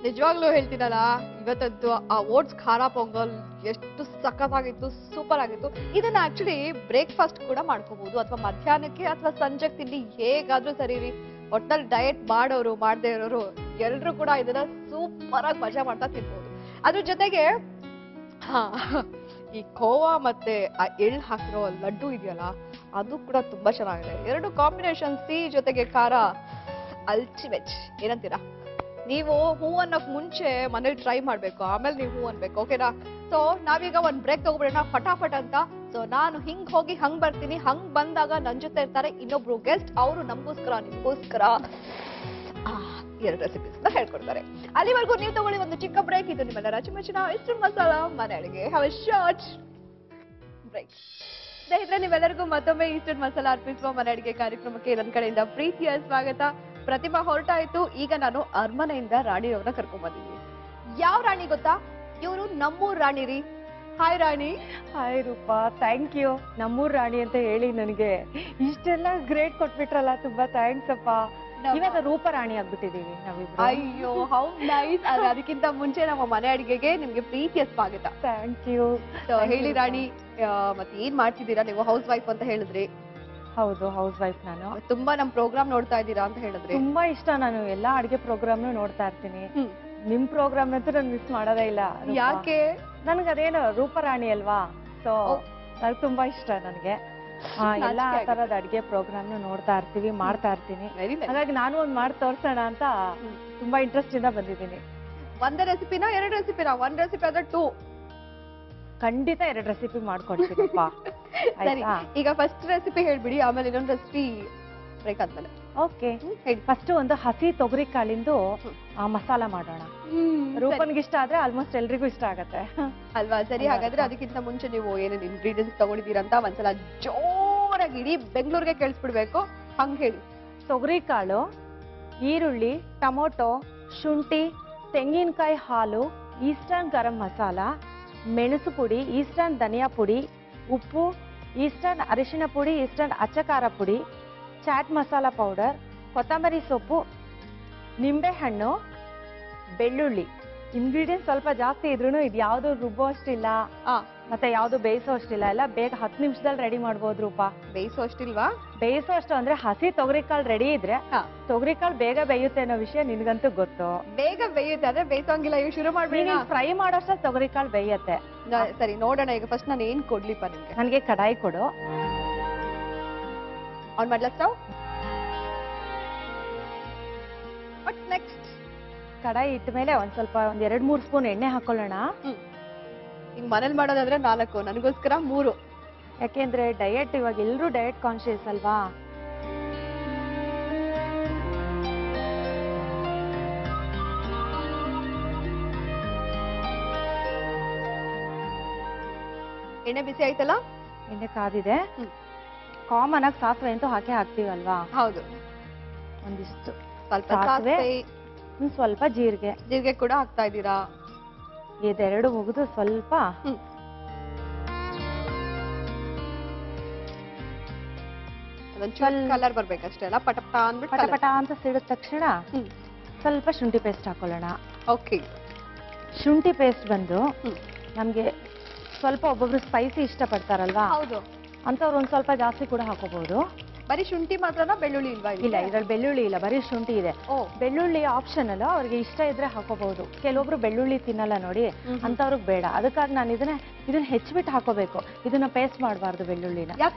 ನಿಜವಾಗ್ಲೂ ಹೇಳ್ತೀನಲ್ಲ, ಇವತ್ತಂತೂ ಆ ಓಟ್ಸ್ ಖಾರ ಪೊಂಗಲ್ ಎಷ್ಟು ಸಖತ್ತಾಗಿತ್ತು, ಸೂಪರ್ ಆಗಿತ್ತು. ಇದನ್ನ ಆಕ್ಚುಲಿ ಬ್ರೇಕ್ಫಾಸ್ಟ್ ಕೂಡ ಮಾಡ್ಕೋಬಹುದು, ಅಥವಾ ಮಧ್ಯಾಹ್ನಕ್ಕೆ ಅಥವಾ ಸಂಜೆಗೆ ತಿಂಡಿ ಹೇಗಾದ್ರೂ ಸರಿ ರೀ. ಒಟ್ಟಲ್ಲಿ ಡಯಟ್ ಮಾಡೋರು ಮಾಡದೇ ಇರೋರು ಎಲ್ರು ಕೂಡ ಇದನ್ನ ಸೂಪರ್ ಆಗಿ ಮಜಾ ಮಾಡ್ತಾ ತಿನ್ಬಹುದು. ಅದ್ರ ಜೊತೆಗೆ ಈ ಖೋವಾ ಮತ್ತೆ ಆ ಎಳ್ ಹಾಕಿರೋ ಲಡ್ಡು ಇದೆಯಲ್ಲ, ಅದು ಕೂಡ ತುಂಬಾ ಚೆನ್ನಾಗಿದೆ. ಎರಡು ಕಾಂಬಿನೇಷನ್, ಸಿಹಿ ಜೊತೆಗೆ ಖಾರ, ಅಲ್ಟಿಮೇಟ್. ಏನಂತೀರಾ? ನೀವು ಹೂ ಅನ್ನೋಕ್ ಮುಂಚೆ ಮನೇಲಿ ಟ್ರೈ ಮಾಡ್ಬೇಕು, ಆಮೇಲೆ ನೀವು ಹೂ ಅನ್ಬೇಕು. ಓಕೆನಾ? ಸೊ ನಾವೀಗ ಒಂದ್ ಬ್ರೇಕ್ ತಗೋಬಿಡೋಣ ಫಟಾಫಟ್ ಅಂತ. ಸೊ ನಾನು ಹಿಂಗ್ ಹೋಗಿ ಹಂಗ್ ಬರ್ತೀನಿ. ಹಂಗ್ ಬಂದಾಗ ನನ್ ಜೊತೆ ಇರ್ತಾರೆ ಇನ್ನೊಬ್ರು ಗೆಸ್ಟ್. ಅವರು ನಮಗೋಸ್ಕರ ನಿಮ್ಗೋಸ್ಕರ 2 ರೆಸಿಪೀಸ್ ಹೇಳ್ಕೊಡ್ತಾರೆ. ಅಲ್ಲಿವರೆಗೂ ನೀವು ತಗೊಳ್ಳಿ ಒಂದು ಚಿಕ್ಕ ಬ್ರೇಕ್. ಇದು ನಿಮ್ಮೆಲ್ಲರ ಅಚ್ಚುಮೆಚ್ಚಿನ ಈಸ್ಟರ್ನ್ ಮಸಾಲಾ ಮನೆ ಅಡುಗೆ. Have a short break. ಸ್ನೇಹಿತರೆ, ನೀವೆಲ್ಲರಿಗೂ ಮತ್ತೊಮ್ಮೆ ಈಸ್ಟರ್ನ್ ಮಸಾಲಾ ಅರ್ಪಿಸುವ ಮನೆ ಅಡುಗೆ ಕಾರ್ಯಕ್ರಮಕ್ಕೆ ನನ್ನ ಕಡೆಯಿಂದ ಪ್ರೀತಿಯ ಸ್ವಾಗತ. ಪ್ರತಿಮಾ ಹೊರಟಾಯ್ತು. ಈಗ ನಾನು ಅರಮನೆಯಿಂದ ರಾಣಿಯವ್ರನ್ನ ಕರ್ಕೊಂಡ್ ಬಂದಿದ್ದೀನಿ. ಯಾವ ರಾಣಿ ಗೊತ್ತಾ? ಇವರು ನಮ್ಮೂರ್ ರಾಣಿ ರೀ. Hi Rani. Hi Rupa, thank you. ನಮ್ಮೂರ್ ರಾಣಿ ಅಂತ ಹೇಳಿ ನನಗೆ ಇಷ್ಟೆಲ್ಲ ಗ್ರೇಟ್ ಕೊಟ್ಬಿಟ್ರಲ್ಲ, ತುಂಬಾ ಥ್ಯಾಂಕ್ಸ್ ಅಪ್ಪ. ಇವಾಗ ರೂಪ ರಾಣಿ ಆಗ್ಬಿಟ್ಟಿದೀವಿ ನಾವಿಬ್ರು. ಅಯ್ಯೋ, ಹೌ ನೈಸ್. ಅದಕ್ಕಿಂತ ಮುಂಚೆ ನಮ್ಮ ಮನೆ ಅಡಿಗೆಗೆ ನಿಮ್ಗೆ ಪ್ರೀತಿಯ ಸ್ವಾಗತ. Thank you. ಹೇಳಿ ರಾಣಿ, ಮತ್ತೆ ಏನ್ ಮಾಡ್ತಿದ್ದೀರಾ ನೀವು? ಹೌಸ್ ವೈಫ್ ಅಂತ ಹೇಳಿದ್ರಿ. ಹೌದು, ಹೌಸ್ ವೈಫ್ ನಾನು. ತುಂಬಾ ನಮ್ ಪ್ರೋಗ್ರಾಮ್ ನೋಡ್ತಾ ಇದ್ದೀರಾ ಅಂತ ಹೇಳಿದ್ರಿ. ತುಂಬಾ ಇಷ್ಟ, ನಾನು ಎಲ್ಲಾ ಅಡಿಗೆ ಪ್ರೋಗ್ರಾಮ್ನು ನೋಡ್ತಾ ಇರ್ತೀನಿ. ನಿಮ್ ಪ್ರೋಗ್ರಾಮ್ ಅಂತೂ ನಾನು ಮಿಸ್ ಮಾಡೋದೇ ಇಲ್ಲ. ಯಾಕೆ? ನನ್ಗೆ ಅದೇನು ರೂಪ ರಾಣಿ ಅಲ್ವಾ, ಸೊ ನನಗೆ ತುಂಬಾ ಇಷ್ಟ. ನನ್ಗೆ ಎಲ್ಲಾ ತರದ ಅಡಿಗೆ ಪ್ರೋಗ್ರಾಮ್ನು ನೋಡ್ತಾ ಇರ್ತೀವಿ, ಮಾಡ್ತಾ ಇರ್ತೀನಿ. ಹಾಗಾಗಿ ನಾನು ಒಂದ್ ಮಾಡಿ ತೋರ್ಸೋಣ ಅಂತ ತುಂಬಾ ಇಂಟ್ರೆಸ್ಟ್ ಇಂದ ಬಂದಿದ್ದೀನಿ. ಒಂದೇ ರೆಸಿಪಿನ 2 ರೆಸಿಪಿನ? 1 ರೆಸಿಪಿ ಆದ್ರೆ 2? ಖಂಡಿತ 2 ರೆಸಿಪಿ ಮಾಡ್ಕೊಡ್ತೀನಪ್ಪ. ಈಗ ಫಸ್ಟ್ ರೆಸಿಪಿ ಹೇಳ್ಬಿಡಿ, ಆಮೇಲೆ ಇನ್ನೊಂದು ರೆಸಿಪಿ ಬ್ರೇಕ್ ಆದ್ಮೇಲೆ. ಓಕೆ, ಫಸ್ಟ್ ಒಂದು ಹಸಿ ತೊಗರಿ ಕಾಳಿಂದು ಮಸಾಲ ಮಾಡೋಣ. ರೂಪನ್ಗೆ ಇಷ್ಟ ಆದ್ರೆ ಆಲ್ಮೋಸ್ಟ್ ಎಲ್ರಿಗೂ ಇಷ್ಟ ಆಗತ್ತೆ ಅಲ್ವಾ? ಸರಿ, ಹಾಗಾದ್ರೆ ಅದಕ್ಕಿಂತ ಮುಂಚೆ ನೀವು ಏನೇನು ಇಂಗ್ರೀಡಿಯೆಂಟ್ಸ್ ತಗೊಂಡಿದ್ದೀರಂತ ಒಂದ್ಸಲ ಜೋರಾಗಿ ಇಡೀ ಬೆಂಗಳೂರಿಗೆ ಕೇಳಿಸ್ಬಿಡ್ಬೇಕು. ಹಂಗ ಹೇಳಿ. ತೊಗರಿ ಕಾಳು, ಈರುಳ್ಳಿ, ಟೊಮೊಟೊ, ಶುಂಠಿ, ತೆಂಗಿನಕಾಯಿ ಹಾಲು, ಈಸ್ಟರ್ನ್ ಗರಂ ಮಸಾಲ, ಮೆಣಸು ಪುಡಿ, ಈಸ್ಟರ್ನ್ ಧನಿಯಾ ಪುಡಿ, ಉಪ್ಪು, ಈಸ್ಟರ್ನ್ ಅರಿಶಿನ ಪುಡಿ, ಈಸ್ಟರ್ನ್ ಅಚ್ಚಕಾರ ಪುಡಿ, ಚಾಟ್ ಮಸಾಲ ಪೌಡರ್, ಕೊತ್ತಂಬರಿ ಸೊಪ್ಪು, ನಿಂಬೆಹಣ್ಣು, ಬೆಳ್ಳುಳ್ಳಿ. ಇಂಗ್ರೀಡಿಯೆಂಟ್ಸ್ ಸ್ವಲ್ಪ ಜಾಸ್ತಿ ಇದ್ರೂ ಇದು ಯಾವ್ದು ರುಬ್ಬೋ ಅಷ್ಟಿಲ್ಲ, ಮತ್ತೆ ಯಾವ್ದು ಬೇಯಿಸೋ ಅಷ್ಟಿಲ್ಲ. ಎಲ್ಲ ಬೇಗ 10 ನಿಮಿಷದಲ್ಲಿ ರೆಡಿ ಮಾಡ್ಬೋದು ರೂಪ. ಬೇಯಿಸೋ ಅಷ್ಟಿಲ್ವಾ? ಬೇಯಿಸೋ ಅಷ್ಟು ಅಂದ್ರೆ ಹಸಿ ತೊಗರಿಕಾಳು ರೆಡಿ ಇದ್ರೆ ತೊಗರಿಕಾಳು ಬೇಗ ಬೇಯುತ್ತೆ ಅನ್ನೋ ವಿಷಯ ನಿನ್ಗಂತೂ ಗೊತ್ತು. ಬೇಗ ಬೇಯುತ್ತೆ, ಅದೇ ಬೇಯಿಸೋಂಗಿಲ್ಲ. ಇವ್ ಶುರು ಮಾಡ್ಬೇಡಿ. ಫ್ರೈ ಮಾಡೋಷ್ಟ ತೊಗರಿಕಾಳು ಬೇಯುತ್ತೆ. ಸರಿ, ನೋಡೋಣ. ಈಗ ಫಸ್ಟ್ ನಾನು ಏನ್ ಕೊಡ್ಲಿಪ್ಪ ನಿಮ್ಗೆ? ನನ್ಗೆ ಕಡಾಯಿ ಕೊಡು. ಆನ್ ಮಾಡ್ಲಾ ಸ್ಟವ್? What's next? ಕಡಾಯಿ ಇಟ್ಟ ಮೇಲೆ ಒಂದ್ ಸ್ವಲ್ಪ 2-3 ಸ್ಪೂನ್ ಎಣ್ಣೆ ಹಾಕೊಳ್ಳೋಣ. ಹಿಂಗ್ ಮನೇಲಿ ಮಾಡೋದಾದ್ರೆ 4, ನನಗೋಸ್ಕರ 3. ಯಾಕೆಂದ್ರೆ ಡಯಟ್, ಇವಾಗ ಎಲ್ರು ಡಯಟ್ ಕಾನ್ಶಿಯಸ್ ಅಲ್ವಾ. ಎಣ್ಣೆ ಬಿಸಿ ಆಯ್ತಲ್ಲ? ಎಣ್ಣೆ ಕಾದಿದೆ. ಕಾಮನ್ ಆಗಿ ಸಾಸಿವೆ ಅಂತೂ ಹಾಕ್ತೀವಲ್ವಾ? ಹೌದು. ಒಂದಿಷ್ಟು ಸ್ವಲ್ಪ ಸಾಸಿವೆ, ಸ್ವಲ್ಪ ಜೀರಿಗೆ. ಜೀರಿಗೆ ಕೂಡ ಹಾಕ್ತಾ ಇದ್ದೀರಾ? ಇದೆರಡು ಮುಗಿದು ಸ್ವಲ್ಪ ಕಲರ್ ಬರ್ಬೇಕಷ್ಟೇ ಅಲ್ಲ, ಪಟಪಟ ಅಂದ್ಬಿಟ್ಟು ಪಟಪಟ ಅಂತ ಸಿಡಿದ ತಕ್ಷಣ ಸ್ವಲ್ಪ ಶುಂಠಿ ಪೇಸ್ಟ್ ಹಾಕೊಳ್ಳೋಣ. ಓಕೆ. ಶುಂಠಿ ಪೇಸ್ಟ್ ಬಂದು ನಮ್ಗೆ ಸ್ವಲ್ಪ ಒಬ್ಬೊಬ್ರು ಸ್ಪೈಸಿ ಇಷ್ಟಪಡ್ತಾರಲ್ವಾ, ಹೌದು, ಅಂತವ್ರು ಒಂದ್ ಸ್ವಲ್ಪ ಜಾಸ್ತಿ ಕೂಡ ಹಾಕೋಬಹುದು. ಬರೀ ಶುಂಠಿ ಮಾತ್ರನಾ, ಬೆಳ್ಳುಳ್ಳಿ ಇಲ್ವಾ? ಇಲ್ಲ, ಇದ್ರಲ್ಲಿ ಬೆಳ್ಳುಳ್ಳಿ ಇಲ್ಲ, ಬರೀ ಶುಂಠಿ ಇದೆ. ಬೆಳ್ಳುಳ್ಳಿ ಆಪ್ಷನಲ್, ಅವ್ರಿಗೆ ಇಷ್ಟ ಇದ್ರೆ ಹಾಕೋಬಹುದು. ಕೆಲವೊಬ್ರು ಬೆಳ್ಳುಳ್ಳಿ ತಿನ್ನಲ್ಲ ನೋಡಿ, ಅಂತವ್ರಿಗೆ ಬೇಡ. ಅದಕ್ಕಾಗಿ ನಾನು ಇದನ್ನ ಹೆಚ್ಚಿಬಿಟ್ಟು ಹಾಕೋಬೇಕು. ಇದನ್ನ ಪೇಸ್ಟ್ ಮಾಡಬಾರ್ದು ಬೆಳ್ಳುಳ್ಳಿನ.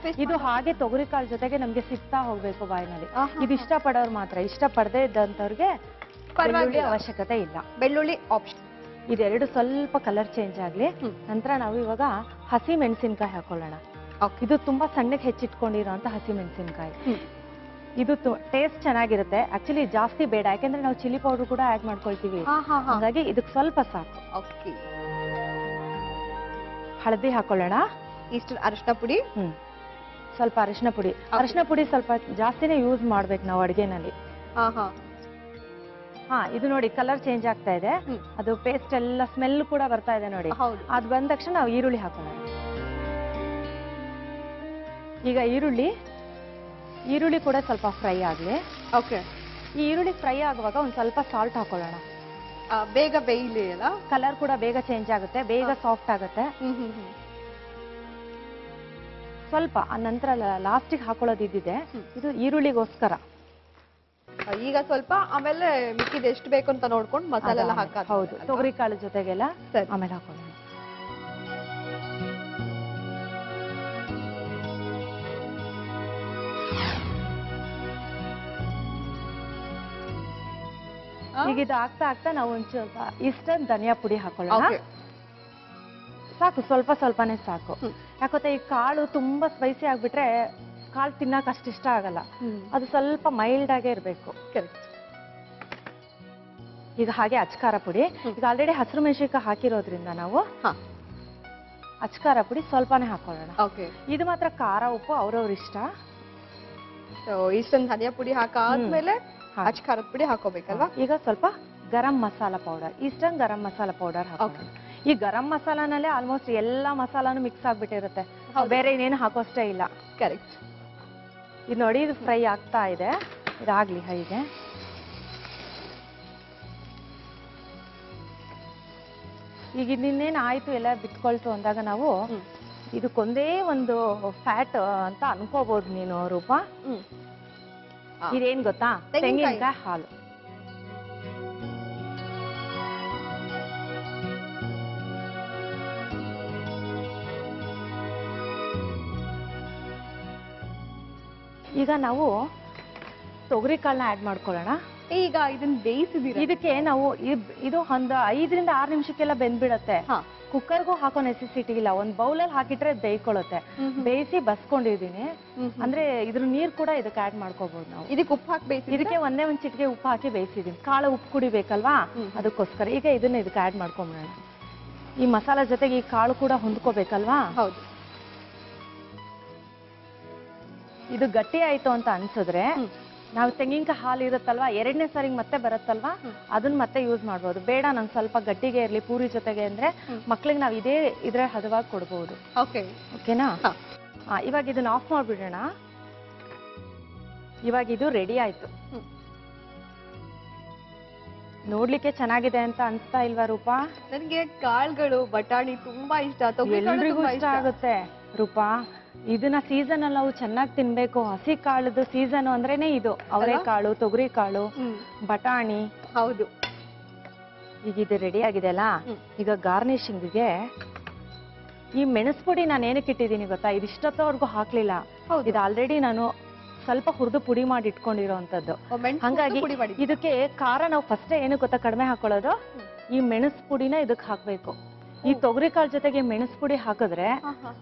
ಇದು ಹಾಗೆ ತೊಗರಿ ಕಾಳು ಜೊತೆಗೆ ನಮ್ಗೆ ಸಿಗ್ತಾ ಹೋಗ್ಬೇಕು ಬಾಯಿನಲ್ಲಿ. ಇದು ಇಷ್ಟ ಪಡೋರು ಮಾತ್ರ, ಇಷ್ಟ ಪಡದೇ ಇದ್ದಂತವ್ರಿಗೆ ಬೆಳ್ಳುಳ್ಳಿ ಅವಶ್ಯಕತೆ ಇಲ್ಲ. ಬೆಳ್ಳುಳ್ಳಿ ಆಪ್ಷನ್. ಇದೆರಡು ಸ್ವಲ್ಪ ಕಲರ್ ಚೇಂಜ್ ಆಗ್ಲಿ. ನಂತರ ನಾವು ಇವಾಗ ಹಸಿ ಮೆಣಸಿನ್ಕಾಯಿ ಹಾಕೊಳ್ಳೋಣ. ಇದು ತುಂಬಾ ಸಣ್ಣಗೆ ಹೆಚ್ಚಿಟ್ಕೊಂಡಿರೋ ಹಸಿ ಮೆಣಸಿನ್ಕಾಯಿ. ಇದು ಟೇಸ್ಟ್ ಚೆನ್ನಾಗಿರುತ್ತೆ. ಆಕ್ಚುಲಿ ಜಾಸ್ತಿ ಬೇಡ, ಯಾಕೆಂದ್ರೆ ನಾವು ಚಿಲ್ಲಿ ಪೌಡರ್ ಕೂಡ ಆಡ್ ಮಾಡ್ಕೊಳ್ತೀವಿ, ಹಾಗಾಗಿ ಇದಕ್ಕೆ ಸ್ವಲ್ಪ ಸಾಕು. ಓಕೆ. ಹಳದಿ ಹಾಕೊಳ್ಳೋಣ. ಇಷ್ಟು ಅರಿಶಿನ ಪುಡಿ, ಸ್ವಲ್ಪ ಅರಿಶಿನ ಪುಡಿ. ಅರಿಶಿನ ಪುಡಿ ಸ್ವಲ್ಪ ಜಾಸ್ತಿನೇ ಯೂಸ್ ಮಾಡ್ಬೇಕು ನಾವು ಅಡಿಗೆನಲ್ಲಿ. ಇದು ನೋಡಿ ಕಲರ್ ಚೇಂಜ್ ಆಗ್ತಾ ಇದೆ. ಅದು ಪೇಸ್ಟ್ ಎಲ್ಲ ಸ್ಮೆಲ್ ಕೂಡ ಬರ್ತಾ ಇದೆ ನೋಡಿ. ಅದು ಬಂದ ತಕ್ಷಣ ನಾವು ಈರುಳ್ಳಿ ಹಾಕೋಣ. ಈಗ ಈರುಳ್ಳಿ ಕೂಡ ಸ್ವಲ್ಪ ಫ್ರೈ ಆಗ್ಲಿ. ಓಕೆ. ಈ ಈರುಳ್ಳಿ ಫ್ರೈ ಆಗುವಾಗ ಒಂದ್ ಸ್ವಲ್ಪ ಸಾಲ್ಟ್ ಹಾಕೊಳ್ಳೋಣ. ಬೇಗ ಬೇಯಲಿ ಅಲ್ಲ, ಕಲರ್ ಕೂಡ ಬೇಗ ಚೇಂಜ್ ಆಗುತ್ತೆ, ಬೇಗ ಸಾಫ್ಟ್ ಆಗುತ್ತೆ. ಸ್ವಲ್ಪ ನಂತರ ಲಾಸ್ಟಿಗೆ ಹಾಕೊಳ್ಳೋದು ಇದ್ದಿದೆ, ಇದು ಈರುಳ್ಳಿಗೋಸ್ಕರ. ಈಗ ಸ್ವಲ್ಪ, ಆಮೇಲೆ ಮಿಕ್ಕಿದ ಎಷ್ಟು ಬೇಕು ಅಂತ ನೋಡ್ಕೊಂಡು ಮಸಾಲೆ ಎಲ್ಲ ಹಾಕೋದು. ಹೌದು, ತೊಗರಿ ಕಾಳು ಜೊತೆಗೆಲ್ಲ ಆಮೇಲೆ ಹಾಕೊಳ್ಳೋಣ. ಈಗ ಇದು ಆಗ್ತಾ ನಾವು ಒಂದ್ ಸ್ವಲ್ಪ ಈಸ್ಟರ್ನ್ ಧನಿಯಾ ಪುಡಿ ಹಾಕೊಳ್ಳೋಣ. ಸಾಕು, ಸ್ವಲ್ಪ ಸ್ವಲ್ಪನೇ ಸಾಕು. ಯಾಕಂದ್ರೆ ಈ ಕಾಳು ತುಂಬಾ ಸ್ಪೈಸಿ ಆಗ್ಬಿಟ್ರೆ ಕಾಳು ತಿನ್ನಕ್ ಅಷ್ಟು ಇಷ್ಟ ಆಗಲ್ಲ. ಅದು ಸ್ವಲ್ಪ ಮೈಲ್ಡ್ ಆಗೇ ಇರ್ಬೇಕು. ಈಗ ಹಾಗೆ ಅಚ್ಕಾರ ಪುಡಿ. ಈಗ ಆಲ್ರೆಡಿ ಹಸಿರು ಮೆಣಸಿನಕಾಯಿ ಹಾಕಿರೋದ್ರಿಂದ ನಾವು ಅಚ್ಕಾರ ಪುಡಿ ಸ್ವಲ್ಪನೇ ಹಾಕೊಳ್ಳೋಣ. ಇದು ಮಾತ್ರ ಖಾರ ಉಪ್ಪು ಅವ್ರವ್ರ ಇಷ್ಟ. ಇಷ್ಟೊಂದು ಧನಿಯಾ ಪುಡಿ ಹಾಕಾದ್ಮೇಲೆ ಅಚ್ಕಾರದ ಪುಡಿ ಹಾಕೋಬೇಕಲ್ವಾ? ಈಗ ಸ್ವಲ್ಪ garam masala powder, eastern garam masala powder ಹಾಕೋಣ. ಈ ಗರಂ ಮಸಾಲಾನಲ್ಲೇ ಆಲ್ಮೋಸ್ಟ್ ಎಲ್ಲಾ ಮಸಾಲಾನು ಮಿಕ್ಸ್ ಆಗ್ಬಿಟ್ಟಿರುತ್ತೆ, ಬೇರೆ ಇನ್ನೇನು ಹಾಕೋಷ್ಟೇ ಇಲ್ಲ. ಕರೆಕ್ಟ್. ಇದು ನೋಡಿ, ಇದು ಫ್ರೈ ಆಗ್ತಾ ಇದೆ, ಇದಾಗ್ಲಿ ಹೀಗೆ. ಈಗ ಇನ್ನೇನು ಆಯ್ತು, ಎಲ್ಲ ಬಿಟ್ಕೊಳ್ತು ಅಂದಾಗ ನಾವು ಇದಕ್ಕೊಂದೇ ಒಂದು ಫ್ಯಾಟ್ ಅಂತ ಅನ್ಕೋಬಹುದು ನೀನು ರೂಪ. ಇದೇನ್ ಗೊತ್ತಾ? ತೆಂಗಿನಕಾಯಿ ಹಾಲು. ಈಗ ನಾವು ತೊಗರಿ ಕಾಳನ್ನ ಆಡ್ ಮಾಡ್ಕೊಳ್ಳೋಣ. ಈಗ ಇದನ್ನ ಬೇಯಿಸಿದೀರ, ಇದಕ್ಕೆ ನಾವು ಇದು ಒಂದು 5 ರಿಂದ 6 ನಿಮಿಷಕ್ಕೆಲ್ಲ ಬೆಂದ್ಬಿಡತ್ತೆ. ಕುಕ್ಕರ್ಗೂ ಹಾಕೋ ನೆಸೆಸಿಟಿ ಇಲ್ಲ, ಒಂದ್ ಬೌಲಲ್ಲಿ ಹಾಕಿಟ್ರೆ ಬೇಯ್ಕೊಳ್ಳುತ್ತೆ. ಬೇಯಿಸಿ ಬಸ್ಕೊಂಡಿದೀನಿ ಅಂದ್ರೆ ಇದ್ರ ನೀರ್ ಕೂಡ ಇದಕ್ಕೆ ಆಡ್ ಮಾಡ್ಕೋಬಹುದು ನಾವು. ಇದಕ್ಕೆ ಉಪ್ಪು ಹಾಕಿ ಬೇಯಿಸಿ, ಇದಕ್ಕೆ ಒಂದೇ ಒಂದ್ ಚಿಟಿಕೆ ಉಪ್ಪು ಹಾಕಿ ಬೇಯಿಸಿದೀನಿ. ಕಾಳು ಉಪ್ಪು ಕುಡಿಬೇಕಲ್ವಾ, ಅದಕ್ಕೋಸ್ಕರ. ಈಗ ಇದನ್ನ ಇದಕ್ಕೆ ಆಡ್ ಮಾಡ್ಕೊಂಬಿಡೋಣ. ಈ ಮಸಾಲಾ ಜೊತೆಗೆ ಈ ಕಾಳು ಕೂಡ ಹೊಂದ್ಕೋಬೇಕಲ್ವಾ. ಹೌದು. ಇದು ಗಟ್ಟಿ ಆಯ್ತು ಅಂತ ಅನ್ಸಿದ್ರೆ ನಾವು ತೆಂಗಿನಕಾಯಿ ಹಾಲು ಇರುತ್ತಲ್ವಾ, 2ನೇ ಸಾರಿಗೆ ಮತ್ತೆ ಬರುತ್ತಲ್ವಾ, ಅದನ್ನ ಮತ್ತೆ ಯೂಸ್ ಮಾಡ್ಬೋದು. ಬೇಡ ನಂಗೆ ಸ್ವಲ್ಪ ಗಟ್ಟಿಗೆ ಇರ್ಲಿ ಪೂರಿ ಜೊತೆಗೆ ಅಂದ್ರೆ ಮಕ್ಳಿಗೆ ನಾವು ಇದ್ರೆ ಹದವಾಗಿ ಕೊಡ್ಬೋದು. ಓಕೆನಾ? ಇವಾಗ ಇದನ್ನ ಆಫ್ ಮಾಡ್ಬಿಡೋಣ. ಇವಾಗ ಇದು ರೆಡಿ ಆಯ್ತು. ನೋಡ್ಲಿಕ್ಕೆ ಚೆನ್ನಾಗಿದೆ ಅಂತ ಅನ್ಸ್ತಾ ಇಲ್ವಾ ರೂಪಾ? ನನಗೆ ಕಾಳುಗಳು ಬಟಾಣಿ ತುಂಬಾ ಇಷ್ಟ, ಎಲ್ರಿಗೂ ಇಷ್ಟ ಆಗುತ್ತೆ ರೂಪಾ. ಇದನ್ನ ಸೀಸನ್ ಅಲ್ಲಿ ನಾವು ಚೆನ್ನಾಗಿ ತಿನ್ಬೇಕು. ಹಸಿ ಕಾಳದ ಸೀಸನ್ ಅಂದ್ರೇನೆ ಇದು. ಅವರೆಕಾಳು, ತೊಗರಿ ಕಾಳು, ಬಟಾಣಿ. ಹೌದು. ಈಗ ಇದು ರೆಡಿ ಆಗಿದೆ ಅಲ್ಲ, ಈಗ ಗಾರ್ನಿಶಿಂಗ್ಗೆ ಈ ಮೆಣಸು ಪುಡಿ ನಾನು ಏನಕ್ಕೆ ಇಟ್ಟಿದ್ದೀನಿ ಗೊತ್ತಾ? ಇದಿಷ್ಟೊತ್ತವರೆಗೂ ಹಾಕ್ಲಿಲ್ಲ. ಇದು ಆಲ್ರೆಡಿ ನಾನು ಸ್ವಲ್ಪ ಹುರಿದು ಪುಡಿ ಮಾಡಿ ಇಟ್ಕೊಂಡಿರೋಂಥದ್ದು. ಹಂಗಾಗಿ ಇದಕ್ಕೆ ಖಾರ ನಾವು ಫಸ್ಟ್ ಏನು ಗೊತ್ತಾ ಕಡಿಮೆ ಹಾಕೊಳ್ಳೋದು, ಈ ಮೆಣಸು ಪುಡಿನ ಇದಕ್ಕೆ ಹಾಕ್ಬೇಕು. ಈ ತೊಗರಿ ಕಾಳು ಜೊತೆಗೆ ಮೆಣಸು ಪುಡಿ ಹಾಕಿದ್ರೆ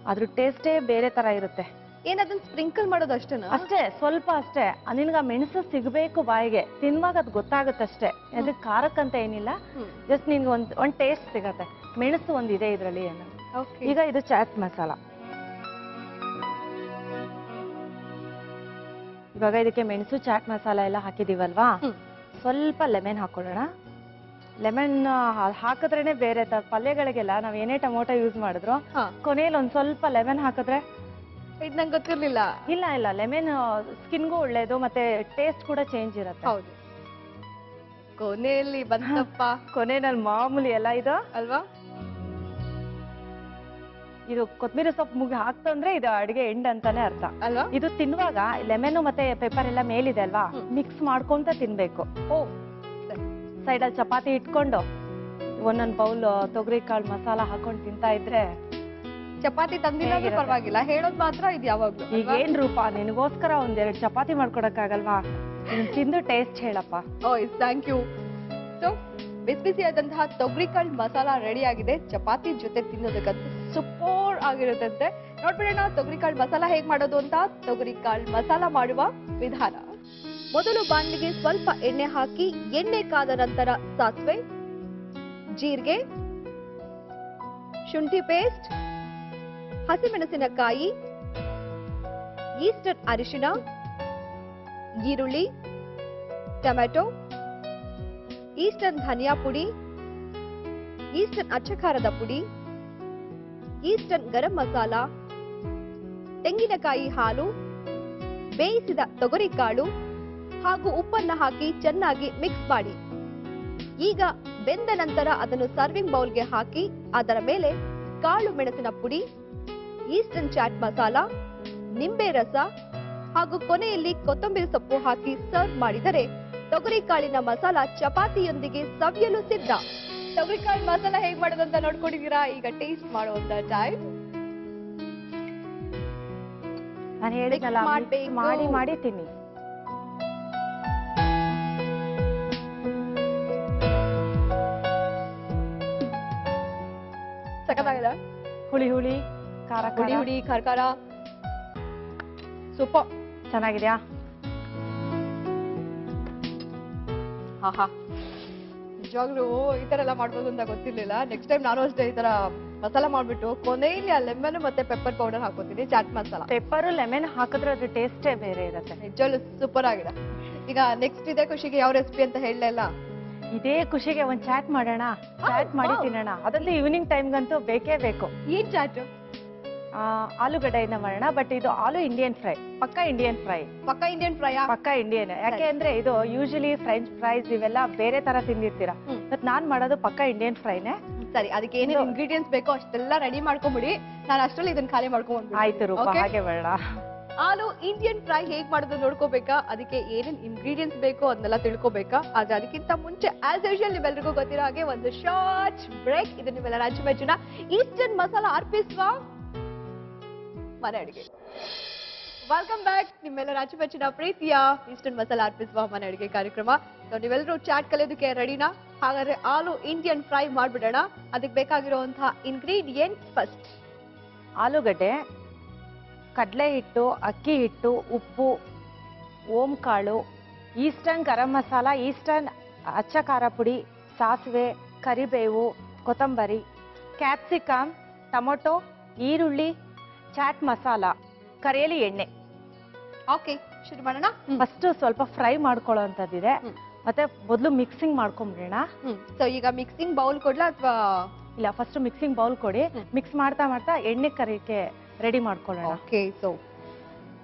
ಅದ್ರ ಟೇಸ್ಟೇ ಬೇರೆ ತರ ಇರುತ್ತೆ. ಏನದನ್ನ ಸ್ಪ್ರಿಂಕಲ್ ಮಾಡೋದು ಅಷ್ಟೇನಾ? ಅಷ್ಟೇ, ಸ್ವಲ್ಪ ಅಷ್ಟೇ. ನಿನ್ಗೆ ಆ ಮೆಣಸು ಸಿಗ್ಬೇಕು ಬಾಯಿಗೆ, ತಿನ್ನುವಾಗ ಅದು ಗೊತ್ತಾಗುತ್ತಷ್ಟೇ. ಅದಕ್ಕೆ ಖಾರಕ್ಕಂತ ಏನಿಲ್ಲ, ಜಸ್ಟ್ ನಿನ್ಗೆ ಒಂದ್ ಟೇಸ್ಟ್ ಸಿಗತ್ತೆ. ಮೆಣಸು ಒಂದಿದೆ ಇದ್ರಲ್ಲಿ. ಏನು ಈಗ ಇದು ಚಾಟ್ ಮಸಾಲ. ಇವಾಗ ಇದಕ್ಕೆ ಮೆಣಸು ಚಾಟ್ ಮಸಾಲ ಎಲ್ಲ ಹಾಕಿದೀವಲ್ವಾ, ಸ್ವಲ್ಪ ಲೆಮನ್ ಹಾಕೊಳ್ಳೋಣ. ಲೆಮನ್ ಹಾಕಿದ್ರೇನೆ ಬೇರೆ ಪಲ್ಯಗಳಿಗೆಲ್ಲ ನಾವ್ ಏನೇ ಟೊಮೊಟೊ ಯೂಸ್ ಮಾಡಿದ್ರು ಕೊನೆಯಲ್ಲಿ ಒಂದ್ ಸ್ವಲ್ಪ ಲೆಮನ್ ಹಾಕಿದ್ರೆ ಇದು ನಂಗೆ ಗೊತ್ತಿರ್ಲಿಲ್ಲ. ಇಲ್ಲ ಇಲ್ಲ ಲೆಮನ್ ಸ್ಕಿನ್ಗೂ ಒಳ್ಳೇದು ಮತ್ತೆ ಟೇಸ್ಟ್ ಕೂಡ ಚೇಂಜ್ ಇರುತ್ತೆ. ಹೌದು, ಕೊನೆಯಲ್ಲಿ ಬಂತಪ್ಪ. ಕೊನೆಯಲ್ಲಿ ಮಾಮೂಲಿ ಎಲ್ಲ ಇದು ಅಲ್ವಾ? ಇದು ಕೊತ್ತಂಬರಿ ಸೊಪ್ಪು ಮುಗಿ ಹಾಕ್ತಂದ್ರೆ ಇದು ಅಡಿಗೆ ಎಂಡ್ ಅಂತಾನೆ ಅರ್ಥ ಅಲ್ವಾ? ಇದು ತಿನ್ನುವಾಗ ಲೆಮನ್ ಮತ್ತೆ ಪೆಪ್ಪರ್ ಎಲ್ಲ ಮೇಲಿದೆ ಅಲ್ವಾ, ಮಿಕ್ಸ್ ಮಾಡ್ಕೊಂತ ತಿನ್ಬೇಕು. ಸೈಡಲ್ಲಿ ಚಪಾತಿ ಇಟ್ಕೊಂಡು ಒಂದೊಂದು ಬೌಲ್ ತೊಗರಿ ಕಾಳು ಮಸಾಲ ಹಾಕೊಂಡು ತಿಂತಾ ಇದ್ರೆ ಚಪಾತಿ ತಂದಿಲ್ಲ ಪರವಾಗಿಲ್ಲ, ಹೇಳೋದು ಮಾತ್ರ ಇದು ಯಾವಾಗ್ಲೂ. ಈಗ ಏನ್ ರೂಪ ನಿನಗೋಸ್ಕರ ಒಂದೆರಡು ಚಪಾತಿ ಮಾಡ್ಕೊಡಕ್ಕಾಗಲ್ವಾ? ತಿಂದು ಟೇಸ್ಟ್ ಹೇಳಪ್ಪ. Thank you. ಸೊ ಬಿಸಿ ಬಿಸಿಯಾದಂತಹ ತೊಗರಿಕಾಳು ಮಸಾಲ ರೆಡಿ ಆಗಿದೆ. ಚಪಾತಿ ಜೊತೆ ತಿನ್ನೋದಕ್ಕಂತೂ ಸೂಪರ್ ಆಗಿರುತ್ತಂತೆ. ನೋಡ್ಬಿಡೋಣ ತೊಗರಿಕಾಳು ಮಸಾಲ ಹೇಗ್ ಮಾಡೋದು ಅಂತ. ತೊಗರಿಕಾಳು ಮಸಾಲ ಮಾಡುವ ವಿಧಾನ. ಮೊದಲು ಬಾಣಲಿಗೆ ಸ್ವಲ್ಪ ಎಣ್ಣೆ ಹಾಕಿ, ಎಣ್ಣೆ ಕಾದ ನಂತರ ಸಾಸಿವೆ, ಜೀರಿಗೆ, ಶುಂಠಿ ಪೇಸ್ಟ್, ಹಸಿಮೆಣಸಿನಕಾಯಿ, ಈಸ್ಟರ್ನ್ ಅರಿಶಿಣ, ಈರುಳ್ಳಿ, ಟೊಮೆಟೊ, ಈಸ್ಟರ್ನ್ ಧನಿಯಾ ಪುಡಿ, ಈಸ್ಟರ್ನ್ ಅಚ್ಚಖಾರದ ಪುಡಿ, ಈಸ್ಟರ್ನ್ ಗರಂ ಮಸಾಲ, ತೆಂಗಿನಕಾಯಿ ಹಾಲು, ಬೇಯಿಸಿದ ತೊಗರಿಕಾಳು ಹಾಗೂ ಉಪ್ಪನ್ನ ಹಾಕಿ ಚೆನ್ನಾಗಿ ಮಿಕ್ಸ್ ಮಾಡಿ. ಈಗ ಬೆಂದ ನಂತರ ಅದನ್ನು ಸರ್ವಿಂಗ್ ಬೌಲ್ಗೆ ಹಾಕಿ ಅದರ ಮೇಲೆ ಕಾಳು ಮೆಣಸಿನ ಪುಡಿ, ಈಸ್ಟರ್ನ್ ಚಾಟ್ ಮಸಾಲ, ನಿಂಬೆ ರಸ ಹಾಗೂ ಕೊನೆಯಲ್ಲಿ ಕೊತ್ತಂಬರಿ ಸೊಪ್ಪು ಹಾಕಿ ಸರ್ವ್ ಮಾಡಿದರೆ ತೊಗರಿಕಾಳಿನ ಮಸಾಲ ಚಪಾತಿಯೊಂದಿಗೆ ಸವಿಯಲು ಸಿದ್ಧ. ತೊಗರಿಕಾಳು ಮಸಾಲ ಹೇಗ್ ಮಾಡೋದಂತ ನೋಡ್ಕೊಂಡಿದ್ದೀರಾ? ಈಗ ಟೇಸ್ಟ್ ಮಾಡುವಂತ ಟೈಮ್. ನಾನು ಹೇಳಿದ್ನಲ್ಲ, ಮಾಡಿ ಮಾಡಿ ತಿನ್ನಿ. ಸಖತ್ತಾಗಿದೆ. ಹುಳಿ ಹುಳಿ ಖಾರ ಹುಳಿ ಹುಳಿ ಖಾರ ಖಾರ ಸೂಪರ್. ಚೆನ್ನಾಗಿದ್ಯಾ? ಹಾ, ನಿಜವಾಗ್ಲೂ ಈ ತರ ಎಲ್ಲ ಮಾಡ್ಬೋದು ಅಂತ ಗೊತ್ತಿರ್ಲಿಲ್ಲ. ನೆಕ್ಸ್ಟ್ ಟೈಮ್ ನಾನು ಅಷ್ಟೇ ಈ ತರ ಮಸಾಲ ಮಾಡ್ಬಿಟ್ಟು ಕೊನೆಯಲ್ಲಿ ಆ ಲೆಮನ್ ಮತ್ತೆ ಪೆಪ್ಪರ್ ಪೌಡರ್ ಹಾಕೋತೀನಿ, ಚಾಟ್ ಮಸಾಲ. ಪೆಪ್ಪರ್ ಲೆಮನ್ ಹಾಕಿದ್ರೆ ಅದ್ರ ಟೇಸ್ಟೇ ಬೇರೆ ಇರುತ್ತೆ. ನಿಜವಾಗ್ಲೂ ಸೂಪರ್ ಆಗಿದೆ. ಈಗ ನೆಕ್ಸ್ಟ್ ಇದೇ ಖುಷಿಗೆ ಯಾವ ರೆಸಿಪಿ ಅಂತ ಹೇಳಲಿಲ್ಲ. ಇದೇ ಖುಷಿಗೆ ಒಂದ್ ಚಾಟ್ ಮಾಡೋಣ, ಚಾಟ್ ಮಾಡಿ ತಿನ್ನೋಣ. ಅದಂತೂ ಈವ್ನಿಂಗ್ ಟೈಮ್ಗಂತೂ ಬೇಕೇ ಬೇಕು. ಏನ್ ಚಾಟ್? ಆಲೂಗಡ್ಡೆಯಿಂದ ಮಾಡೋಣ. ಬಟ್ ಇದು ಆಲೂ ಇಂಡಿಯನ್ ಫ್ರೈ, ಪಕ್ಕಾ ಇಂಡಿಯನ್ ಫ್ರೈ. ಪಕ್ಕಾ ಇಂಡಿಯನ್ ಫ್ರೈ? ಪಕ್ಕಾ ಇಂಡಿಯನ್. ಯಾಕೆ ಅಂದ್ರೆ ಇದು ಯೂಶಲಿ ಫ್ರೆಂಚ್ ಫ್ರೈಸ್ ಇವೆಲ್ಲ ಬೇರೆ ತರ ತಿಂದಿರ್ತೀರಾ, ಬಟ್ ನಾನ್ ಮಾಡೋದು ಪಕ್ಕಾ ಇಂಡಿಯನ್ ಫ್ರೈನೇ. ಸರಿ, ಅದಕ್ಕೆ ಏನೇನು ಇಂಗ್ರೀಡಿಯೆಂಟ್ಸ್ ಬೇಕೋ ಅಷ್ಟೆಲ್ಲ ರೆಡಿ ಮಾಡ್ಕೊಂಬಿಡಿ. ನಾನು ಅಷ್ಟರಲ್ಲಿ ಇದನ್ನ ಖಾಲಿ ಮಾಡ್ಕೊಂಡ್ಬಿಡ್ತೀನಿ. ಆಯ್ತು ರೂಪ, ಹಾಗೆ ಬೇಡ. ಆಲೂ ಇಂಡಿಯನ್ ಫ್ರೈ ಹೇಗ್ ಮಾಡೋದು ನೋಡ್ಕೋಬೇಕಾ? ಅದಕ್ಕೆ ಏನೇನ್ ಇಂಗ್ರೀಡಿಯೆಂಟ್ಸ್ ಬೇಕೋ ಅದನ್ನೆಲ್ಲ ತಿಳ್ಕೊಬೇಕಾ? ಆದ್ರೆ ಅದಕ್ಕಿಂತ ಮುಂಚೆ ಆಸ್ ಯೂಶುವಲ್ ನಿಮ್ಮೆಲ್ರಿಗೂ ಗೊತ್ತಿರೋ ಹಾಗೆ ಒಂದು ಶಾರ್ಟ್ ಬ್ರೇಕ್. ಇದು ನಿಮ್ಮೆಲ್ಲರ ಅಚ್ಚುಮೆಚ್ಚಿನ ಈಸ್ಟರ್ನ್ ಮಸಾಲ ಅರ್ಪಿಸುವ ಮನೆ ಅಡಿಗೆ. Welcome back. ನಿಮ್ಮೆಲ್ಲರ ಅಚ್ಚುಮೆಚ್ಚಿನ ಪ್ರೀತಿಯ ಈಸ್ಟರ್ನ್ ಮಸಾಲ ಅರ್ಪಿಸುವ ಮನೆ ಅಡಿಗೆ ಕಾರ್ಯಕ್ರಮ. ನೀವೆಲ್ಲರೂ ಚಾಟ್ ಕಲಿಯೋದಕ್ಕೆ ರೆಡಿನಾ? ಹಾಗಾದ್ರೆ ಆಲೂ ಇಂಡಿಯನ್ ಫ್ರೈ ಮಾಡ್ಬಿಡೋಣ. ಅದಕ್ಕೆ ಬೇಕಾಗಿರುವಂತಹ ಇಂಗ್ರೀಡಿಯೆಂಟ್ಸ್ ಫಸ್ಟ್: ಆಲೂಗಡ್ಡೆ, ಕಡಲೆ ಹಿಟ್ಟು, ಅಕ್ಕಿ ಹಿಟ್ಟು, ಉಪ್ಪು, ಓಂ ಕಾಳು, ಈಸ್ಟರ್ನ್ ಗರಂ ಮಸಾಲ, ಈಸ್ಟರ್ನ್ ಅಚ್ಚ ಖಾರ ಪುಡಿ, ಸಾಸಿವೆ, ಕರಿಬೇವು, ಕೊತ್ತಂಬರಿ, ಕ್ಯಾಪ್ಸಿಕಮ್, ಟೊಮೊಟೊ, ಈರುಳ್ಳಿ, ಚಾಟ್ ಮಸಾಲ, ಕರಿಯಲಿ ಎಣ್ಣೆ. ಓಕೆ, ಶುರು ಮಾಡೋಣ. ಫಸ್ಟ್ ಸ್ವಲ್ಪ ಫ್ರೈ ಮಾಡ್ಕೊಳ್ಳೋಂಥದ್ದಿದೆ, ಮತ್ತೆ ಮೊದಲು ಮಿಕ್ಸಿಂಗ್ ಮಾಡ್ಕೊಂಡ್ಬಿಡೋಣ. ಸೊ ಈಗ ಮಿಕ್ಸಿಂಗ್ ಬೌಲ್ ಕೊಡ್ಲಾ ಅಥವಾ ಇಲ್ಲ? ಫಸ್ಟ್ ಮಿಕ್ಸಿಂಗ್ ಬೌಲ್ ಕೊಡಿ. ಮಿಕ್ಸ್ ಮಾಡ್ತಾ ಮಾಡ್ತಾ ಎಣ್ಣೆ ಕರಿಕೆ ರೆಡಿ ಮಾಡ್ಕೊಳ್ಳೋಣ. ಓಕೆ, ಸೊ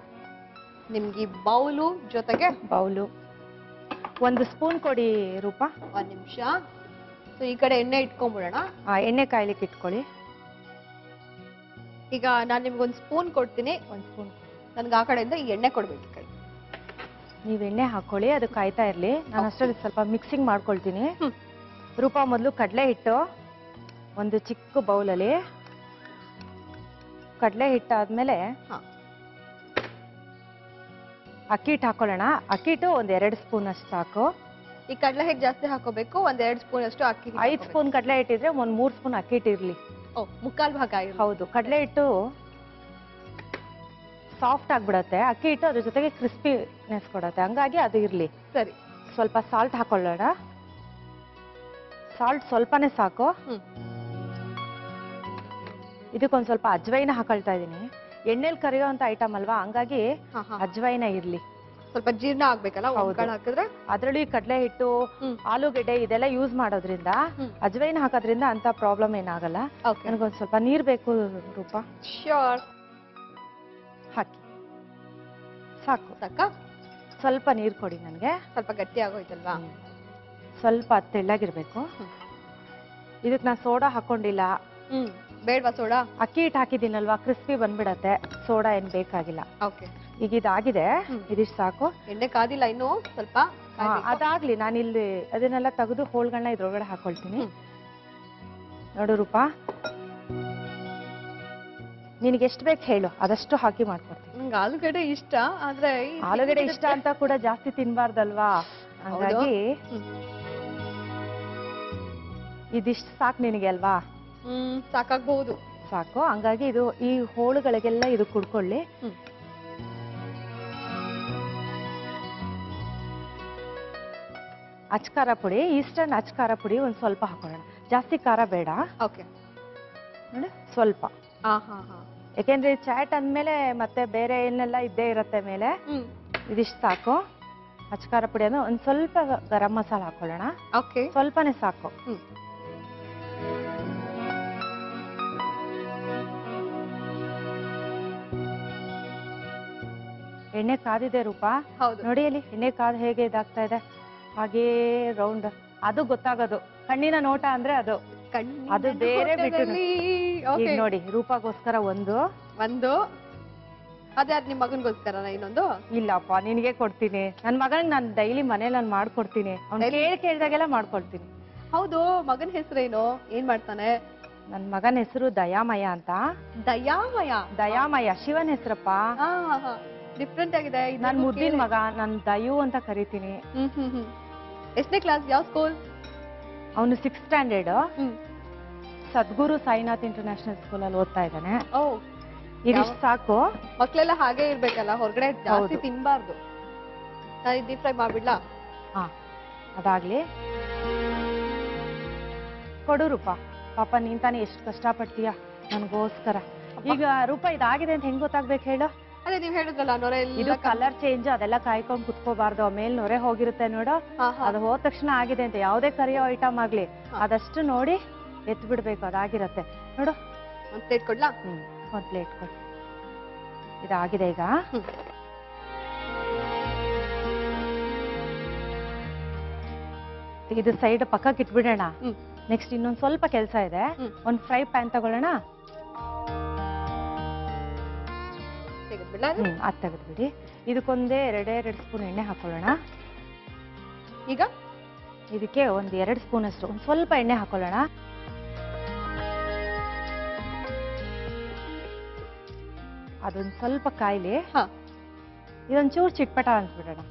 ನಿಮ್ಗೆ ಬೌಲು ಜೊತೆಗೆ ಬೌಲು 1 ಸ್ಪೂನ್ ಕೊಡಿ ರೂಪ. 1 ನಿಮಿಷ. ಸೊ ಈ ಕಡೆ ಎಣ್ಣೆ ಇಟ್ಕೊಂಡ್ಬಿಡೋಣ. ಎಣ್ಣೆ ಕಾಯ್ಲಿಕ್ಕೆ ಇಟ್ಕೊಳ್ಳಿ. ಈಗ ನಾನು ನಿಮ್ಗೆ 1 ಸ್ಪೂನ್ ಕೊಡ್ತೀನಿ. 1 ಸ್ಪೂನ್ ನನ್ಗೆ ಆ ಕಡೆಯಿಂದ ಈ ಎಣ್ಣೆ ಕೊಡ್ಬೇಕು. ಈ ಕಡೆ ನೀವು ಎಣ್ಣೆ ಹಾಕೊಳ್ಳಿ, ಅದು ಕಾಯ್ತಾ ಇರ್ಲಿ. ನಾನು ಅಷ್ಟರಲ್ಲಿ ಸ್ವಲ್ಪ ಮಿಕ್ಸಿಂಗ್ ಮಾಡ್ಕೊಳ್ತೀನಿ. ರೂಪ, ಮೊದಲು ಕಡಲೆ ಹಿಟ್ಟು ಒಂದು ಚಿಕ್ಕ ಬೌಲಲ್ಲಿ. ಕಡಲೆ ಹಿಟ್ಟಾದ್ಮೇಲೆ ಅಕ್ಕಿ ಹಿಟ್ಟು ಹಾಕೊಳ್ಳೋಣ. ಅಕ್ಕಿ ಹಿಟ್ಟು 1-2 ಸ್ಪೂನ್ ಅಷ್ಟು ಸಾಕು. ಈ ಕಡಲೆ ಹಿಟ್ಟು ಜಾಸ್ತಿ ಹಾಕೋಬೇಕು. 1-2 ಸ್ಪೂನ್ ಅಷ್ಟು ಅಕ್ಕಿ ಹಿಟ್ಟು. 5 ಸ್ಪೂನ್ ಕಡಲೆ ಹಿಟ್ಟಿದ್ರೆ 1-3 ಸ್ಪೂನ್ ಅಕ್ಕಿ ಹಿಟ್ಟು ಇರ್ಲಿ. ಮುಕ್ಕಾಲ್ ಭಾಗ. ಹೌದು, ಕಡಲೆ ಹಿಟ್ಟು ಸಾಫ್ಟ್ ಆಗ್ಬಿಡತ್ತೆ, ಅಕ್ಕಿ ಹಿಟ್ಟು ಅದ್ರ ಜೊತೆಗೆ ಕ್ರಿಸ್ಪಿನೆಸ್ ಕೊಡತ್ತೆ, ಹಂಗಾಗಿ ಅದು ಇರ್ಲಿ. ಸರಿ, ಸ್ವಲ್ಪ ಸಾಲ್ಟ್ ಹಾಕೊಳ್ಳೋಣ. ಸಾಲ್ಟ್ ಸ್ವಲ್ಪನೇ ಸಾಕು. ಇದಕ್ಕೊಂದು ಸ್ವಲ್ಪ ಅಜ್ವೈನ ಹಾಕೊಳ್ತಾ ಇದೀನಿ. ಎಣ್ಣೆಲಿ ಕರಿಯೋ ಅಂತ ಐಟಮ್ ಅಲ್ವಾ, ಹಂಗಾಗಿ ಅಜ್ವೈನ ಇರ್ಲಿ. ಸ್ವಲ್ಪ ಜೀರ್ಣ ಆಗ್ಬೇಕಲ್ಲ ಕಾಳು ಹಾಕಿದ್ರೆ. ಅದ್ರಲ್ಲಿ ಕಡಲೆ ಹಿಟ್ಟು, ಆಲೂಗೆಡ್ಡೆ ಇದೆಲ್ಲ ಯೂಸ್ ಮಾಡೋದ್ರಿಂದ, ಅಜ್ವೈನ್ ಹಾಕೋದ್ರಿಂದ ಅಂತ ಪ್ರಾಬ್ಲಮ್ ಏನಾಗಲ್ಲ. ನನಗೊಂದ್ ಸ್ವಲ್ಪ ನೀರ್ ಬೇಕು ರೂಪ. ಶ್ಯೂರ್. ಹಾಕಿ ಸಾಕು. ಸಾಕಾ? ಸ್ವಲ್ಪ ನೀರ್ ಕೊಡಿ ನನ್ಗೆ. ಸ್ವಲ್ಪ ಗಟ್ಟಿ ಆಗೋಯ್ತಲ್ವಾ? ಸ್ವಲ್ಪ ತೆಳ್ಳಗಿರ್ಬೇಕು. ಇದಕ್ ನಾ ಸೋಡಾ ಹಾಕೊಂಡಿಲ್ಲ. ಬೇಡ್ವಾ ಸೋಡಾ? ಅಕ್ಕಿ ಹಿಟ್ಟು ಹಾಕಿದ್ದೀನಲ್ವಾ, ಕ್ರಿಸ್ಪಿ ಬಂದ್ಬಿಡತ್ತೆ. ಸೋಡಾ ಏನ್ ಬೇಕಾಗಿಲ್ಲ. ಓಕೆ. ಈಗ ಇದಾಗಿದೆ, ಇದಿಷ್ಟು ಸಾಕು. ಎಣ್ಣೆ ಕಾದಿಲ್ಲ ಇನ್ನು, ಸ್ವಲ್ಪ ಅದಾಗ್ಲಿ. ನಾನಿಲ್ಲಿ ಅದನ್ನೆಲ್ಲ ತೆಗೆದು ಹೋಳ್ಗಳನ್ನ ಇದ್ರೊಳಗಡೆ ಹಾಕೊಳ್ತೀನಿ. ನೋಡು ರೂಪಾ, ನಿನಗೆ ಎಷ್ಟು ಬೇಕು ಹೇಳು, ಅದಷ್ಟು ಹಾಕಿ ಮಾಡ್ಕೊಡ್ತೀನಿ. ನಂಗೆ ಆಲೂಗಡ್ಡೆ ಇಷ್ಟ, ಆದ್ರೆ ಆಲೂಗಡ್ಡೆ ಇಷ್ಟ ಅಂತ ಕೂಡ ಜಾಸ್ತಿ ತಿನ್ಬಾರ್ದಲ್ವಾ, ಹಂಗಾಗಿ ಇದಿಷ್ಟು ಸಾಕು ನಿನಗೆ ಅಲ್ವಾ? ಸಾಕಾಗಬಹುದು. ಸಾಕು. ಹಂಗಾಗಿ ಇದು ಈ ಹೋಳುಗಳಿಗೆಲ್ಲ ಇದು ಕುಡ್ಕೊಳ್ಳಿ. ಅಚ್ಕಾರ ಪುಡಿ, ಈಸ್ಟರ್ನ್ ಅಚ್ಕಾರ ಪುಡಿ ಒಂದ್ ಸ್ವಲ್ಪ ಹಾಕೊಳ್ಳೋಣ. ಜಾಸ್ತಿ ಖಾರ ಬೇಡ. ಓಕೆ. ನೋಡಿ ಸ್ವಲ್ಪ. ಯಾಕೆಂದ್ರೆ ಚಾಟ್ ಅಂದ್ಮೇಲೆ ಮತ್ತೆ ಬೇರೆ ಏನೆಲ್ಲ ಇದ್ದೇ ಇರತ್ತೆ ಮೇಲೆ. ಇದಿಷ್ಟು ಸಾಕು. ಅಚ್ಕಾರ ಪುಡಿ ಅಂದ್ರೆ ಒಂದ್ ಸ್ವಲ್ಪ ಗರಂ ಮಸಾಲ ಹಾಕೊಳ್ಳೋಣ. ಓಕೆ. ಸ್ವಲ್ಪನೇ ಸಾಕು. ಎಣ್ಣೆ ಕಾದಿದೆ ರೂಪಾ. ನೋಡಿ ಅಲ್ಲಿ ಎಣ್ಣೆ ಕಾದ್ ಹೇಗೆ ಇದಾಗ್ತಾ ಇದೆ, ಹಾಗೇ ರೌಂಡ್. ಅದು ಗೊತ್ತಾಗೋದು ಕಣ್ಣಿನ ನೋಟ ಅಂದ್ರೆ ಅದು. ಅದು ಬೇರೆ ಬಿಟ್ಟು ಈಗ ನೋಡಿ, ರೂಪಾಗೋಸ್ಕರ ಒಂದು ಅದೇ ನಿಮ್ ಮಗನ್ಗೋಸ್ಕರನ ಇನ್ನೊಂದು? ಇಲ್ಲಪ್ಪ, ನಿನಗೆ ಕೊಡ್ತೀನಿ. ನನ್ ಮಗನಿಗೆ ನಾನು ಡೈಲಿ ಮನೇಲಿ ನಾನು ಮಾಡ್ಕೊಡ್ತೀನಿ. ಅವ್ನು ಕೇಳಿದಾಗೆಲ್ಲ ಮಾಡ್ಕೊಡ್ತೀನಿ. ಹೌದು, ಮಗನ ಹೆಸರೇನು? ಏನ್ ಮಾಡ್ತಾನೆ? ನನ್ ಮಗನ ಹೆಸರು ದಯಾಮಯ ಅಂತ. ದಯಾಮಯ? ದಯಾಮಯ ಶಿವನ್ ಹೆಸರಪ್ಪ. ಡಿಫ್ರೆಂಟ್ ಆಗಿದೆ. ನನ್ ಮುದ್ದಿನ ಮಗ, ನನ್ ದಯು ಅಂತ ಕರಿತೀನಿ. ಎಷ್ಟನೇ ಕ್ಲಾಸ್? ಯಾವ ಸ್ಕೂಲ್? ಅವನು 6th ಸ್ಟ್ಯಾಂಡರ್ಡ್. ಸದ್ಗುರು ಸಾಯಿನಾಥ್ ಇಂಟರ್ನ್ಯಾಷನಲ್ ಸ್ಕೂಲ್ ಅಲ್ಲಿ ಓದ್ತಾ ಇದ್ದಾನೆ. ಇದಿಷ್ಟು ಸಾಕು. ಮಕ್ಳೆಲ್ಲ ಹಾಗೆ ಇರ್ಬೇಕಲ್ಲ, ಹೊರಗಡೆ ಜಾಸ್ತಿ ತಿನ್ಬಾರ್ದು. ನಾನು ಡೀಪ್ ಫ್ರೈ ಮಾಡ್ಬಿಡ್ಲಾ? ಹಾ, ಅದಾಗ್ಲಿ. ಕೊಡು ರೂಪಾ. ಪಾಪ ನೀನ್ ತಾನೇ ಎಷ್ಟು ಕಷ್ಟ ಪಡ್ತೀಯ ನನ್ಗೋಸ್ಕರ. ಈಗ ರೂಪಾ ಇದಾಗಿದೆ ಅಂತ ಹೆಂಗ್ ಗೊತ್ತಾಗ್ಬೇಕು ಹೇಳು? ಅದೇ ನೀವ್ ಹೇಳಿದ್ರಲ್ಲ, ನೊರೆ ಇದು ಕಲರ್ ಚೇಂಜ್ ಅದೆಲ್ಲ ಕಾಯ್ಕೊಂಡ್ ಕುತ್ಕೋಬಾರ್ದು. ಆಮೇಲೆ ನೊರೆ ಹೋಗಿರುತ್ತೆ ನೋಡು, ಅದು ಹೋದ ತಕ್ಷಣ ಆಗಿದೆ ಅಂತ. ಯಾವ್ದೇ ಕರಿಯೋ ಐಟಮ್ ಆಗ್ಲಿ ಅದಷ್ಟು ನೋಡಿ ಎತ್ ಬಿಡ್ಬೇಕು, ಅದಾಗಿರತ್ತೆ ನೋಡು. ಒಂದ್ ಪ್ಲೇಟ್ ಕೊಡ್ಲಾ? ಒಂದ್ ಪ್ಲೇಟ್ ಕೊಡು. ಇದಾಗಿದೆ ಈಗ. ಇದು ಸೈಡ್ ಪಕ್ಕಕ್ಕೆ ಇಟ್ಬಿಡೋಣ. ನೆಕ್ಸ್ಟ್ ಇನ್ನೊಂದ್ ಸ್ವಲ್ಪ ಕೆಲಸ ಇದೆ. ಒಂದ್ ಫ್ರೈ ಪ್ಯಾನ್ ತಗೊಳ್ಳೋಣ. ಅದ್ ತೆಗೆದ್ಬಿಡಿ. ಇದಕ್ಕೊಂದೇ 2 ಸ್ಪೂನ್ ಎಣ್ಣೆ ಹಾಕೊಳ್ಳೋಣ. ಈಗ ಇದಕ್ಕೆ ಒಂದ್ 2 ಸ್ಪೂನ್ ಅಷ್ಟು ಒಂದ್ ಸ್ವಲ್ಪ ಎಣ್ಣೆ ಹಾಕೊಳ್ಳೋಣ. ಅದೊಂದ್ ಸ್ವಲ್ಪ ಕಾಯಿಲಿ. ಇದೊಂಚೂರು ಚಿಟ್ಪಟ ಅನ್ಸ್ಬಿಡೋಣ.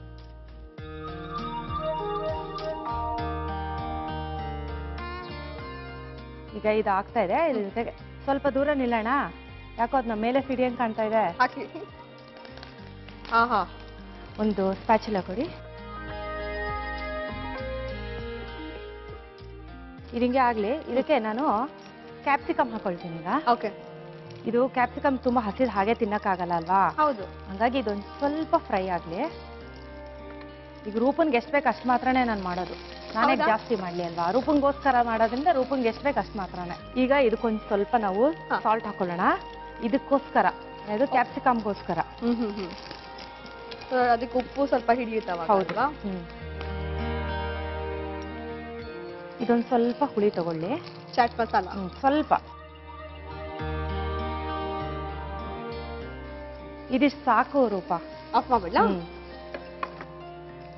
ಈಗ ಇದು ಆಗ್ತಾ ಇದೆ. ಇದ್ರ ಜೊತೆಗೆ ಸ್ವಲ್ಪ ದೂರ ನಿಲ್ಲೋಣ. ಯಾಕೋ ಅದ್ ನಮ್ಮ ಮೇಲೆ ಸಿಡಿಯಂಗ್ ಕಾಣ್ತಾ ಇದೆ. ಒಂದು ಸ್ಪ್ಯಾಚುಲ ಕೊಡಿ. ಇದಿಂಗೆ ಆಗ್ಲಿ. ಇದಕ್ಕೆ ನಾನು ಕ್ಯಾಪ್ಸಿಕಮ್ ಹಾಕೊಳ್ತೀನಿ ಈಗ. ಇದು ಕ್ಯಾಪ್ಸಿಕಮ್ ತುಂಬಾ ಹಸಿದು ಹಾಗೆ ತಿನ್ನಕ್ಕಾಗಲ್ಲ ಅಲ್ವಾ? ಹೌದು. ಹಂಗಾಗಿ ಇದೊಂದು ಸ್ವಲ್ಪ ಫ್ರೈ ಆಗ್ಲಿ. ಈಗ ರೂಪನ್ಗೆ ಎಷ್ಟು ಬೇಕು ಅಷ್ಟು ಮಾತ್ರನೇ ನಾನು ಮಾಡೋದು. ನಾನೇ ಜಾಸ್ತಿ ಮಾಡ್ಲಿ ಅಲ್ವಾ? ರೂಪನ್ಗೋಸ್ಕರ ಮಾಡೋದ್ರಿಂದ ರೂಪನ್ಗೆ ಎಷ್ಟು ಬೇಕು ಅಷ್ಟು ಮಾತ್ರನೇ. ಈಗ ಇದಕ್ಕೊಂದು ಸ್ವಲ್ಪ ನಾವು ಸಾಲ್ಟ್ ಹಾಕೊಳ್ಳೋಣ. ಇದಕ್ಕೋಸ್ಕರ, ಇದು ಕ್ಯಾಪ್ಸಿಕಮ್ಗೋಸ್ಕರ. ಅದಕ್ಕೆ ಉಪ್ಪು ಸ್ವಲ್ಪ ಹಿಡಿಯುತ್ತವ? ಹೌದು. ಇದೊಂದು ಸ್ವಲ್ಪ ಹುಳಿ ತಗೊಳ್ಳಿ. ಚಾಟ್ ಮಸಾಲ ಸ್ವಲ್ಪ. ಇದಿಷ್ಟು ಸಾಕು ರೂಪ. ಆಫ್ ಮಾಡ್ಬಿಡ್ಲಾ?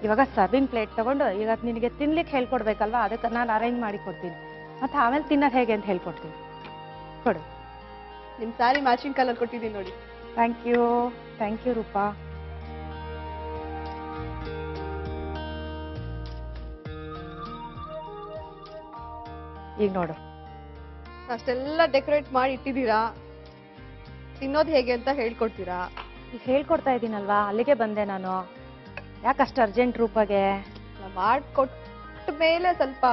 ಇವಾಗ ಸರ್ವಿಂಗ್ ಪ್ಲೇಟ್ ತಗೊಂಡು, ಈಗ ನಿನಗೆ ತಿನ್ಲಿಕ್ಕೆ ಹೇಳ್ಕೊಡ್ಬೇಕಲ್ವಾ, ಅದಕ್ಕೆ ನಾನು ಅರೇಂಜ್ ಮಾಡಿ ಕೊಡ್ತೀನಿ. ಮತ್ತೆ ಆಮೇಲೆ ತಿನ್ನೋದು ಹೇಗೆ ಅಂತ ಹೇಳ್ಕೊಡ್ತೀನಿ. ಕೊಡು. ನಿಮ್ ಸ್ಯಾರಿ ಮ್ಯಾಚಿಂಗ್ ಕಲರ್ ಕೊಟ್ಟಿದ್ದೀನಿ ನೋಡಿ. Thank you Rupa. ಈಗ ನೋಡು, ಅಷ್ಟೆಲ್ಲ ಡೆಕೋರೇಟ್ ಮಾಡಿ ಇಟ್ಟಿದ್ದೀರಾ, ತಿನ್ನೋದು ಹೇಗೆ ಅಂತ ಹೇಳ್ಕೊಡ್ತೀರಾ? ಈಗ ಹೇಳ್ಕೊಡ್ತಾ ಇದ್ದೀನಲ್ವಾ, ಅಲ್ಲಿಗೆ ಬಂದೆ ನಾನು. ಯಾಕಷ್ಟು ಅರ್ಜೆಂಟ್ ರೂಪಾಗೆ? ಮಾಡ್ಕೊಟ್ಟ ಮೇಲೆ ಸ್ವಲ್ಪ.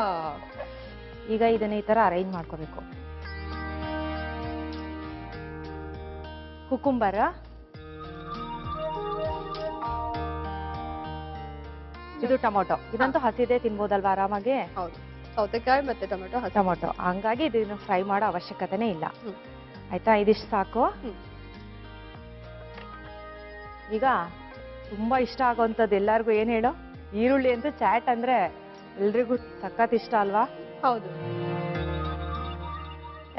ಈಗ ಇದನ್ನ ಈ ತರ ಅರೇಂಜ್ ಮಾಡ್ಕೋಬೇಕು. ಕುಕುಂಬರ್, ಇದು ಟೊಮೊಟೊ. ಇದಂತೂ ಹಸಿದೇ ತಿನ್ಬೋದಲ್ವಾ ಆರಾಮಾಗಿ. ಹೌದು, ಸೌತೆಕಾಯಿ ಮತ್ತೆ ಟೊಮೆಟೊ ಹಸಿ. ಟೊಮೊಟೊ, ಹಂಗಾಗಿ ಇದನ್ನು ಫ್ರೈ ಮಾಡೋ ಅವಶ್ಯಕತೆನೇ ಇಲ್ಲ. ಹ್ಮ್. ಆಯ್ತಾ, ಇದಿಷ್ಟು ಸಾಕು. ಹ್ಮ್. ಈಗ ತುಂಬಾ ಇಷ್ಟ ಆಗೋಂಥದ್ದು ಎಲ್ಲಾರ್ಗು ಏನ್ ಹೇಳೋ, ಈರುಳ್ಳಿ ಅಂತೂ ಚಾಟ್ ಅಂದ್ರೆ ಎಲ್ರಿಗೂ ಸಖತ್ ಇಷ್ಟ ಅಲ್ವಾ. ಹೌದು.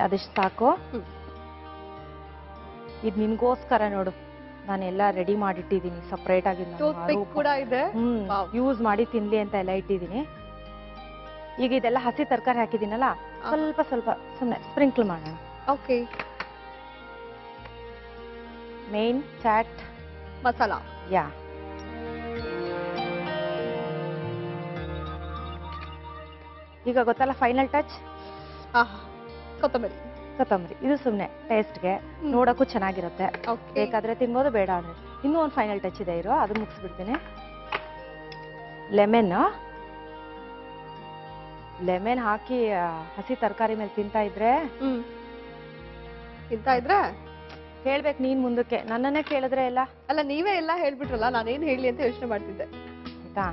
ಅದಿಷ್ಟು ಸಾಕು. ಹ್ಮ್. ಇದು ನಿನ್ಗೋಸ್ಕರ ನೋಡು, ನಾನೆಲ್ಲ ರೆಡಿ ಮಾಡಿಟ್ಟಿದ್ದೀನಿ ಸಪ್ರೇಟ್ ಆಗಿ. ಟೂತ್ ಕೂಡ ಇದೆ. Wow. ಯೂಸ್ ಮಾಡಿ ತಿನ್ಲಿ ಅಂತ ಎಲ್ಲ ಇಟ್ಟಿದ್ದೀನಿ. ಈಗ ಇದೆಲ್ಲ ಹಸಿ ತರಕಾರಿ ಹಾಕಿದ್ದೀನಲ್ಲ, ಸ್ವಲ್ಪ ಸ್ವಲ್ಪ ಸುಮ್ಮನೆ ಸ್ಪ್ರಿಂಕಲ್ ಮಾಡೋಣ. Okay. Main chaat masala. Yeah. ಈಗ ಗೊತ್ತಲ್ಲ ಫೈನಲ್ ಟಚ್, ಕೊತ್ತಂಬರಿ. ಕೊತ್ತಂಬರಿ. ಇದು ಸುಮ್ಮನೆ ಟೇಸ್ಟ್ಗೆ, ನೋಡಕ್ಕೂ ಚೆನ್ನಾಗಿರುತ್ತೆ. Okay. ಬೇಕಾದ್ರೆ ತಿನ್ಬೋದು, ಬೇಡ ಅಂದ್ರೆ ಇನ್ನೂ ಒಂದು ಫೈನಲ್ ಟಚ್ ಇದೆ ಇರೋ, ಅದು ಮುಗಿಸ್ಬಿಡ್ತೀನಿ. ಲೆಮನ್ ಹಾಕಿ ಹಸಿ ತರಕಾರಿ ಮೇಲೆ ತಿಂತಾ ಇದ್ರೆ ಹೇಳ್ಬೇಕು ನೀನ್ ಮುಂದಕ್ಕೆ, ನನ್ನನ್ನೇ ಕೇಳಿದ್ರೆ ಎಲ್ಲ. ಅಲ್ಲ, ನೀವೇ ಎಲ್ಲ ಹೇಳ್ಬಿಟ್ರಲ್ಲ, ನಾನೇನ್ ಹೇಳಿ ಅಂತ ಯೋಚನೆ ಮಾಡ್ತಿದ್ದೆ. ಆಯ್ತಾ,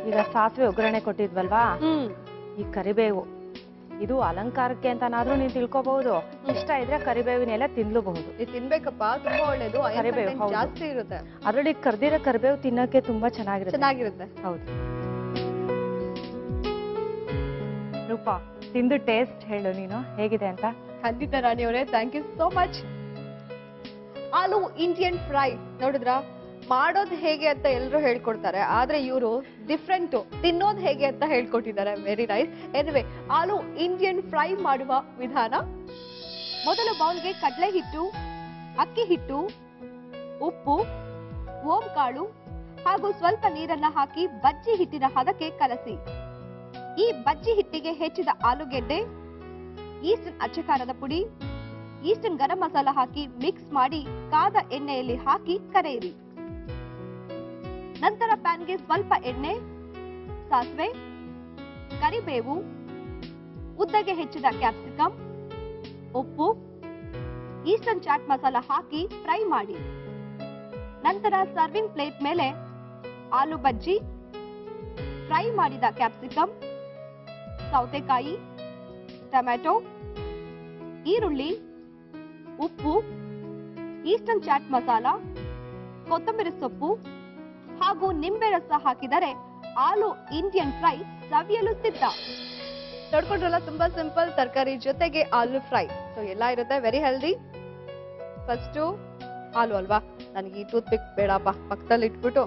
ಈಗ ಸಾಸಿವೆ ಒಗ್ಗರಣೆ ಕೊಟ್ಟಿದ್ವಲ್ವಾ, ಈ ಕರಿಬೇವು ಇದು ಅಲಂಕಾರಕ್ಕೆ ಅಂತನಾದ್ರೂ ನೀನ್ ತಿಳ್ಕೊಬಹುದು. ಇಷ್ಟ ಇದ್ರೆ ಕರಿಬೇವಿನೆಲ್ಲ ತಿನ್ಲೂಬಹುದು. ನೀವು ತಿನ್ಬೇಕಪ್ಪ, ತುಂಬಾ ಒಳ್ಳೇದು. ಕರಿಬೇವು ಹೌದು. ಜಾಸ್ತಿ ಇರುತ್ತೆ ಅದ್ರಲ್ಲಿ ಕರ್ದಿರೋ ಕರಿಬೇವು ತಿನ್ನಕ್ಕೆ ತುಂಬಾ ಚೆನ್ನಾಗಿರುತ್ತೆ. ಹೌದು. ರೂಪಾ, ತಿಂದು ಟೇಸ್ಟ್ ಹೇಳು ನೀನು ಹೇಗಿದೆ ಅಂತ. ಖಂಡಿತ ರಾಣಿಯವರೇ, thank you so much. Aloo Indian fry ನೋಡಿದ್ರ, ಮಾಡೋದು ಹೇಗೆ ಅಂತ ಎಲ್ಲರೂ ಹೇಳ್ಕೊಡ್ತಾರೆ, ಆದ್ರೆ ಇವರು ಡಿಫ್ರೆಂಟ್, ತಿನ್ನೋದು ಹೇಗೆ ಅಂತ ಹೇಳ್ಕೊಟ್ಟಿದ್ದಾರೆ. Very nice. ಎನಿವೆ, ಆಲೂ ಇಂಡಿಯನ್ ಫ್ರೈ ಮಾಡುವ ವಿಧಾನ. ಮೊದಲ ಬೌಲ್ಗೆ ಕಡಲೆ ಹಿಟ್ಟು, ಅಕ್ಕಿ ಹಿಟ್ಟು, ಉಪ್ಪು, ಓಂ ಕಾಳು ಹಾಗೂ ಸ್ವಲ್ಪ ನೀರನ್ನ ಹಾಕಿ ಬಜ್ಜಿ ಹಿಟ್ಟಿನ ಹದಕ್ಕೆ ಕಲಸಿ. ಈ ಬಜ್ಜಿ ಹಿಟ್ಟಿಗೆ ಹೆಚ್ಚಿದ ಆಲೂಗೆಡ್ಡೆ, ಈಸ್ಟರ್ನ್ ಅಚ್ಚಕಾರದ ಪುಡಿ, ಈಸ್ಟರ್ನ್ ಗರಂ ಮಸಾಲ ಹಾಕಿ ಮಿಕ್ಸ್ ಮಾಡಿ ಕಾದ ಎಣ್ಣೆಯಲ್ಲಿ ಹಾಕಿ ಕರೆಯಿರಿ. ನಂತರ ಪ್ಯಾನ್ಗೆ ಸ್ವಲ್ಪ ಎಣ್ಣೆ, ಸಾಸಿವೆ, ಕರಿಬೇವು, ಉದ್ದಗೆ ಹೆಚ್ಚಿದ ಕ್ಯಾಪ್ಸಿಕಮ್, ಉಪ್ಪು, ಈಸ್ಟರ್ನ್ ಚಾಟ್ ಮಸಾಲ ಹಾಕಿ ಫ್ರೈ ಮಾಡಿ. ನಂತರ ಸರ್ವಿಂಗ್ ಪ್ಲೇಟ್ ಮೇಲೆ ಆಲೂ ಬಜ್ಜಿ, ಫ್ರೈ ಮಾಡಿದ ಕ್ಯಾಪ್ಸಿಕಮ್, ಸೌತೆಕಾಯಿ, ಟೊಮ್ಯಾಟೊ, ಈರುಳ್ಳಿ, ಉಪ್ಪು, ಈಸ್ಟರ್ನ್ ಚಾಟ್ ಮಸಾಲ, ಕೊತ್ತಂಬರಿ ಸೊಪ್ಪು ಹಾಗೂ ನಿಂಬೆ ರಸ ಹಾಕಿದರೆ ಆಲೂ ಇಂಡಿಯನ್ ಫ್ರೈ ಸವಿಯಲು ಸಿದ್ಧ. ನೋಡ್ಕೊಂಡ್ರಲ್ಲ, ತುಂಬಾ ಸಿಂಪಲ್, ತರಕಾರಿ ಜೊತೆಗೆ ಆಲೂ ಫ್ರೈ. ಸೊ ಎಲ್ಲ ಇರುತ್ತೆ, ವೆರಿ ಹೆಲ್ದಿ. ಫಸ್ಟ್ ಆಲೂ ಅಲ್ವಾ, ನನಗೆ ಈ ಟೂತ್ ಪಿಕ್ ಬೇಡಪ್ಪ, ಪಕ್ಕದಲ್ಲಿ ಇಟ್ಬಿಟ್ಟು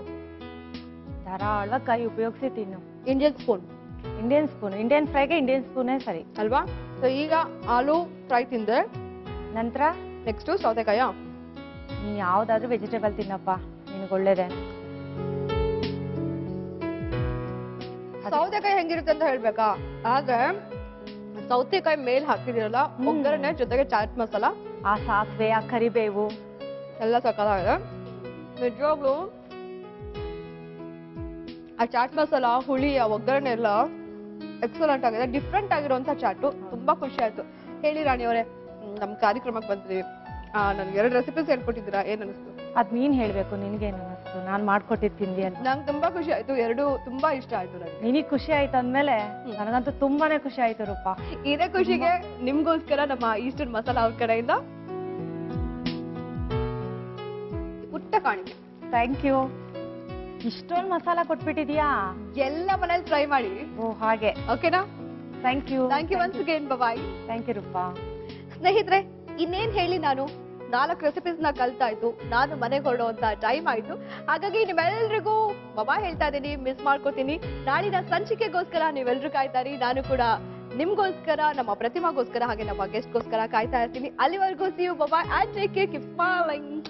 ಧಾರಾಳವಾಗಿ ಕೈ ಉಪಯೋಗಿಸಿ ತಿನ್ನು. Indian spoon. ಇಂಡಿಯನ್ ಫ್ರೈಗೆ ಇಂಡಿಯನ್ ಸ್ಪೂನೇ ಸರಿ ಅಲ್ವಾ. ಸೊ ಈಗ ಆಲೂ ಫ್ರೈ ತಿಂದೆ, ನಂತರ ನೆಕ್ಸ್ಟ್ ಸೌತೆಕಾಯ. ನೀನ್ ಯಾವ್ದಾದ್ರು ವೆಜಿಟೇಬಲ್ ತಿನ್ನಪ್ಪ, ನಿನಗೆ ಒಳ್ಳೇದೆ. ಸೌತೆಕಾಯಿ ಹೆಂಗಿರುತ್ತೆ ಅಂತ ಹೇಳ್ಬೇಕಾ? ಆದ್ರೆ ಸೌತೆಕಾಯಿ ಮೇಲ್ ಹಾಕಿದಿರಲ್ಲ, ಒಗ್ಗರಣೆ ಜೊತೆಗೆ ಚಾಟ್ ಮಸಾಲ, ಆ ಸಾಸಿವೆ, ಆ ಕರಿಬೇವು ಎಲ್ಲ ಸಕ್ಕತ್ತಾಗಿದೆ ನಿಜವಾಗ್ಲು. ಆ ಚಾಟ್ ಮಸಾಲ, ಹುಳಿ, ಆ ಒಗ್ಗರಣೆ ಎಲ್ಲ ಎಕ್ಸಲೆಂಟ್ ಆಗಿದೆ. ಡಿಫ್ರೆಂಟ್ ಆಗಿರುವಂತ ಚಾಟು, ತುಂಬಾ ಖುಷಿ ಆಯ್ತು. ಹೇಳಿ ರಾಣಿಯವರೇ, ನಮ್ ಕಾರ್ಯಕ್ರಮಕ್ಕೆ ಬಂದ್ವಿ, ನನ್ಗೆ 2 ರೆಸಿಪೀಸ್ ಹೇಳ್ಕೊಟ್ಟಿದ್ದೀರಾ, ಏನ್ ಅನಿಸ್ತು? ಅದ್ ನೀನ್ ಹೇಳ್ಬೇಕು, ನಿನ್ಗೇನ್ ಅನಿಸ್ತು? ನಾನ್ ಮಾಡ್ಕೊಟ್ಟಿದ್ ತಿಂದಿ ಅಂತ. ನಂಗೆ ತುಂಬಾ ಖುಷಿ ಆಯ್ತು, 2 ತುಂಬಾ ಇಷ್ಟ ಆಯ್ತು ನನಗೆ. ನಿನಗ್ ಖುಷಿ ಆಯ್ತು ಅಂದ್ಮೇಲೆ ನನಗಂತೂ ತುಂಬಾನೇ ಖುಷಿ ಆಯ್ತು ರೂಪಾ. ಇದೇ ಖುಷಿಗೆ ನಿಮ್ಗೋಸ್ಕರ ನಮ್ಮ ಈಸ್ಟರ್ನ್ ಮಸಾಲ ಅವ್ರ ಕಡೆಯಿಂದ ಪುಟ್ಟ ಕಾಣಿಕೆ. Thank you. ಇಷ್ಟೊಂದು ಮಸಾಲ ಕೊಟ್ಬಿಟ್ಟಿದ್ಯಾ? ಎಲ್ಲ ಮನೇಲಿ ಟ್ರೈ ಮಾಡಿ. ಓ ಹಾಗೆ, ಓಕೆನಾ? Thank you. Thank you once again. Bye. Thank you Rupa. ಸ್ನೇಹಿತರೆ, ಇನ್ನೇನ್ ಹೇಳಿ, ನಾನು 4 ರೆಸಿಪೀಸ್ ನ ಕಲ್ತಾಯ್ತು, ನಾನು ಮನೆಗೆ ಹೊರಡುವಂತ ಟೈಮ್ ಆಯ್ತು. ಹಾಗಾಗಿ ನಿಮ್ಮೆಲ್ರಿಗೂ ಬಾಯ್ ಹೇಳ್ತಾ ಇದ್ದೀನಿ, ಮಿಸ್ ಮಾಡ್ಕೋತೀನಿ. ನಾಳಿನ ಸಂಚಿಕೆಗೋಸ್ಕರ ನೀವೆಲ್ರೂ ಕಾಯ್ತಾರಿ, ನಾನು ಕೂಡ ನಿಮ್ಗೋಸ್ಕರ, ನಮ್ಮ ಪ್ರತಿಮಾಗೋಸ್ಕರ, ಹಾಗೆ ನಮ್ಮ ಗೆಸ್ಟ್ಗೋಸ್ಕರ ಕಾಯ್ತಾ ಇರ್ತೀನಿ. ಅಲ್ಲಿವರೆಗೂ see you, bye, and take care, keep smiling.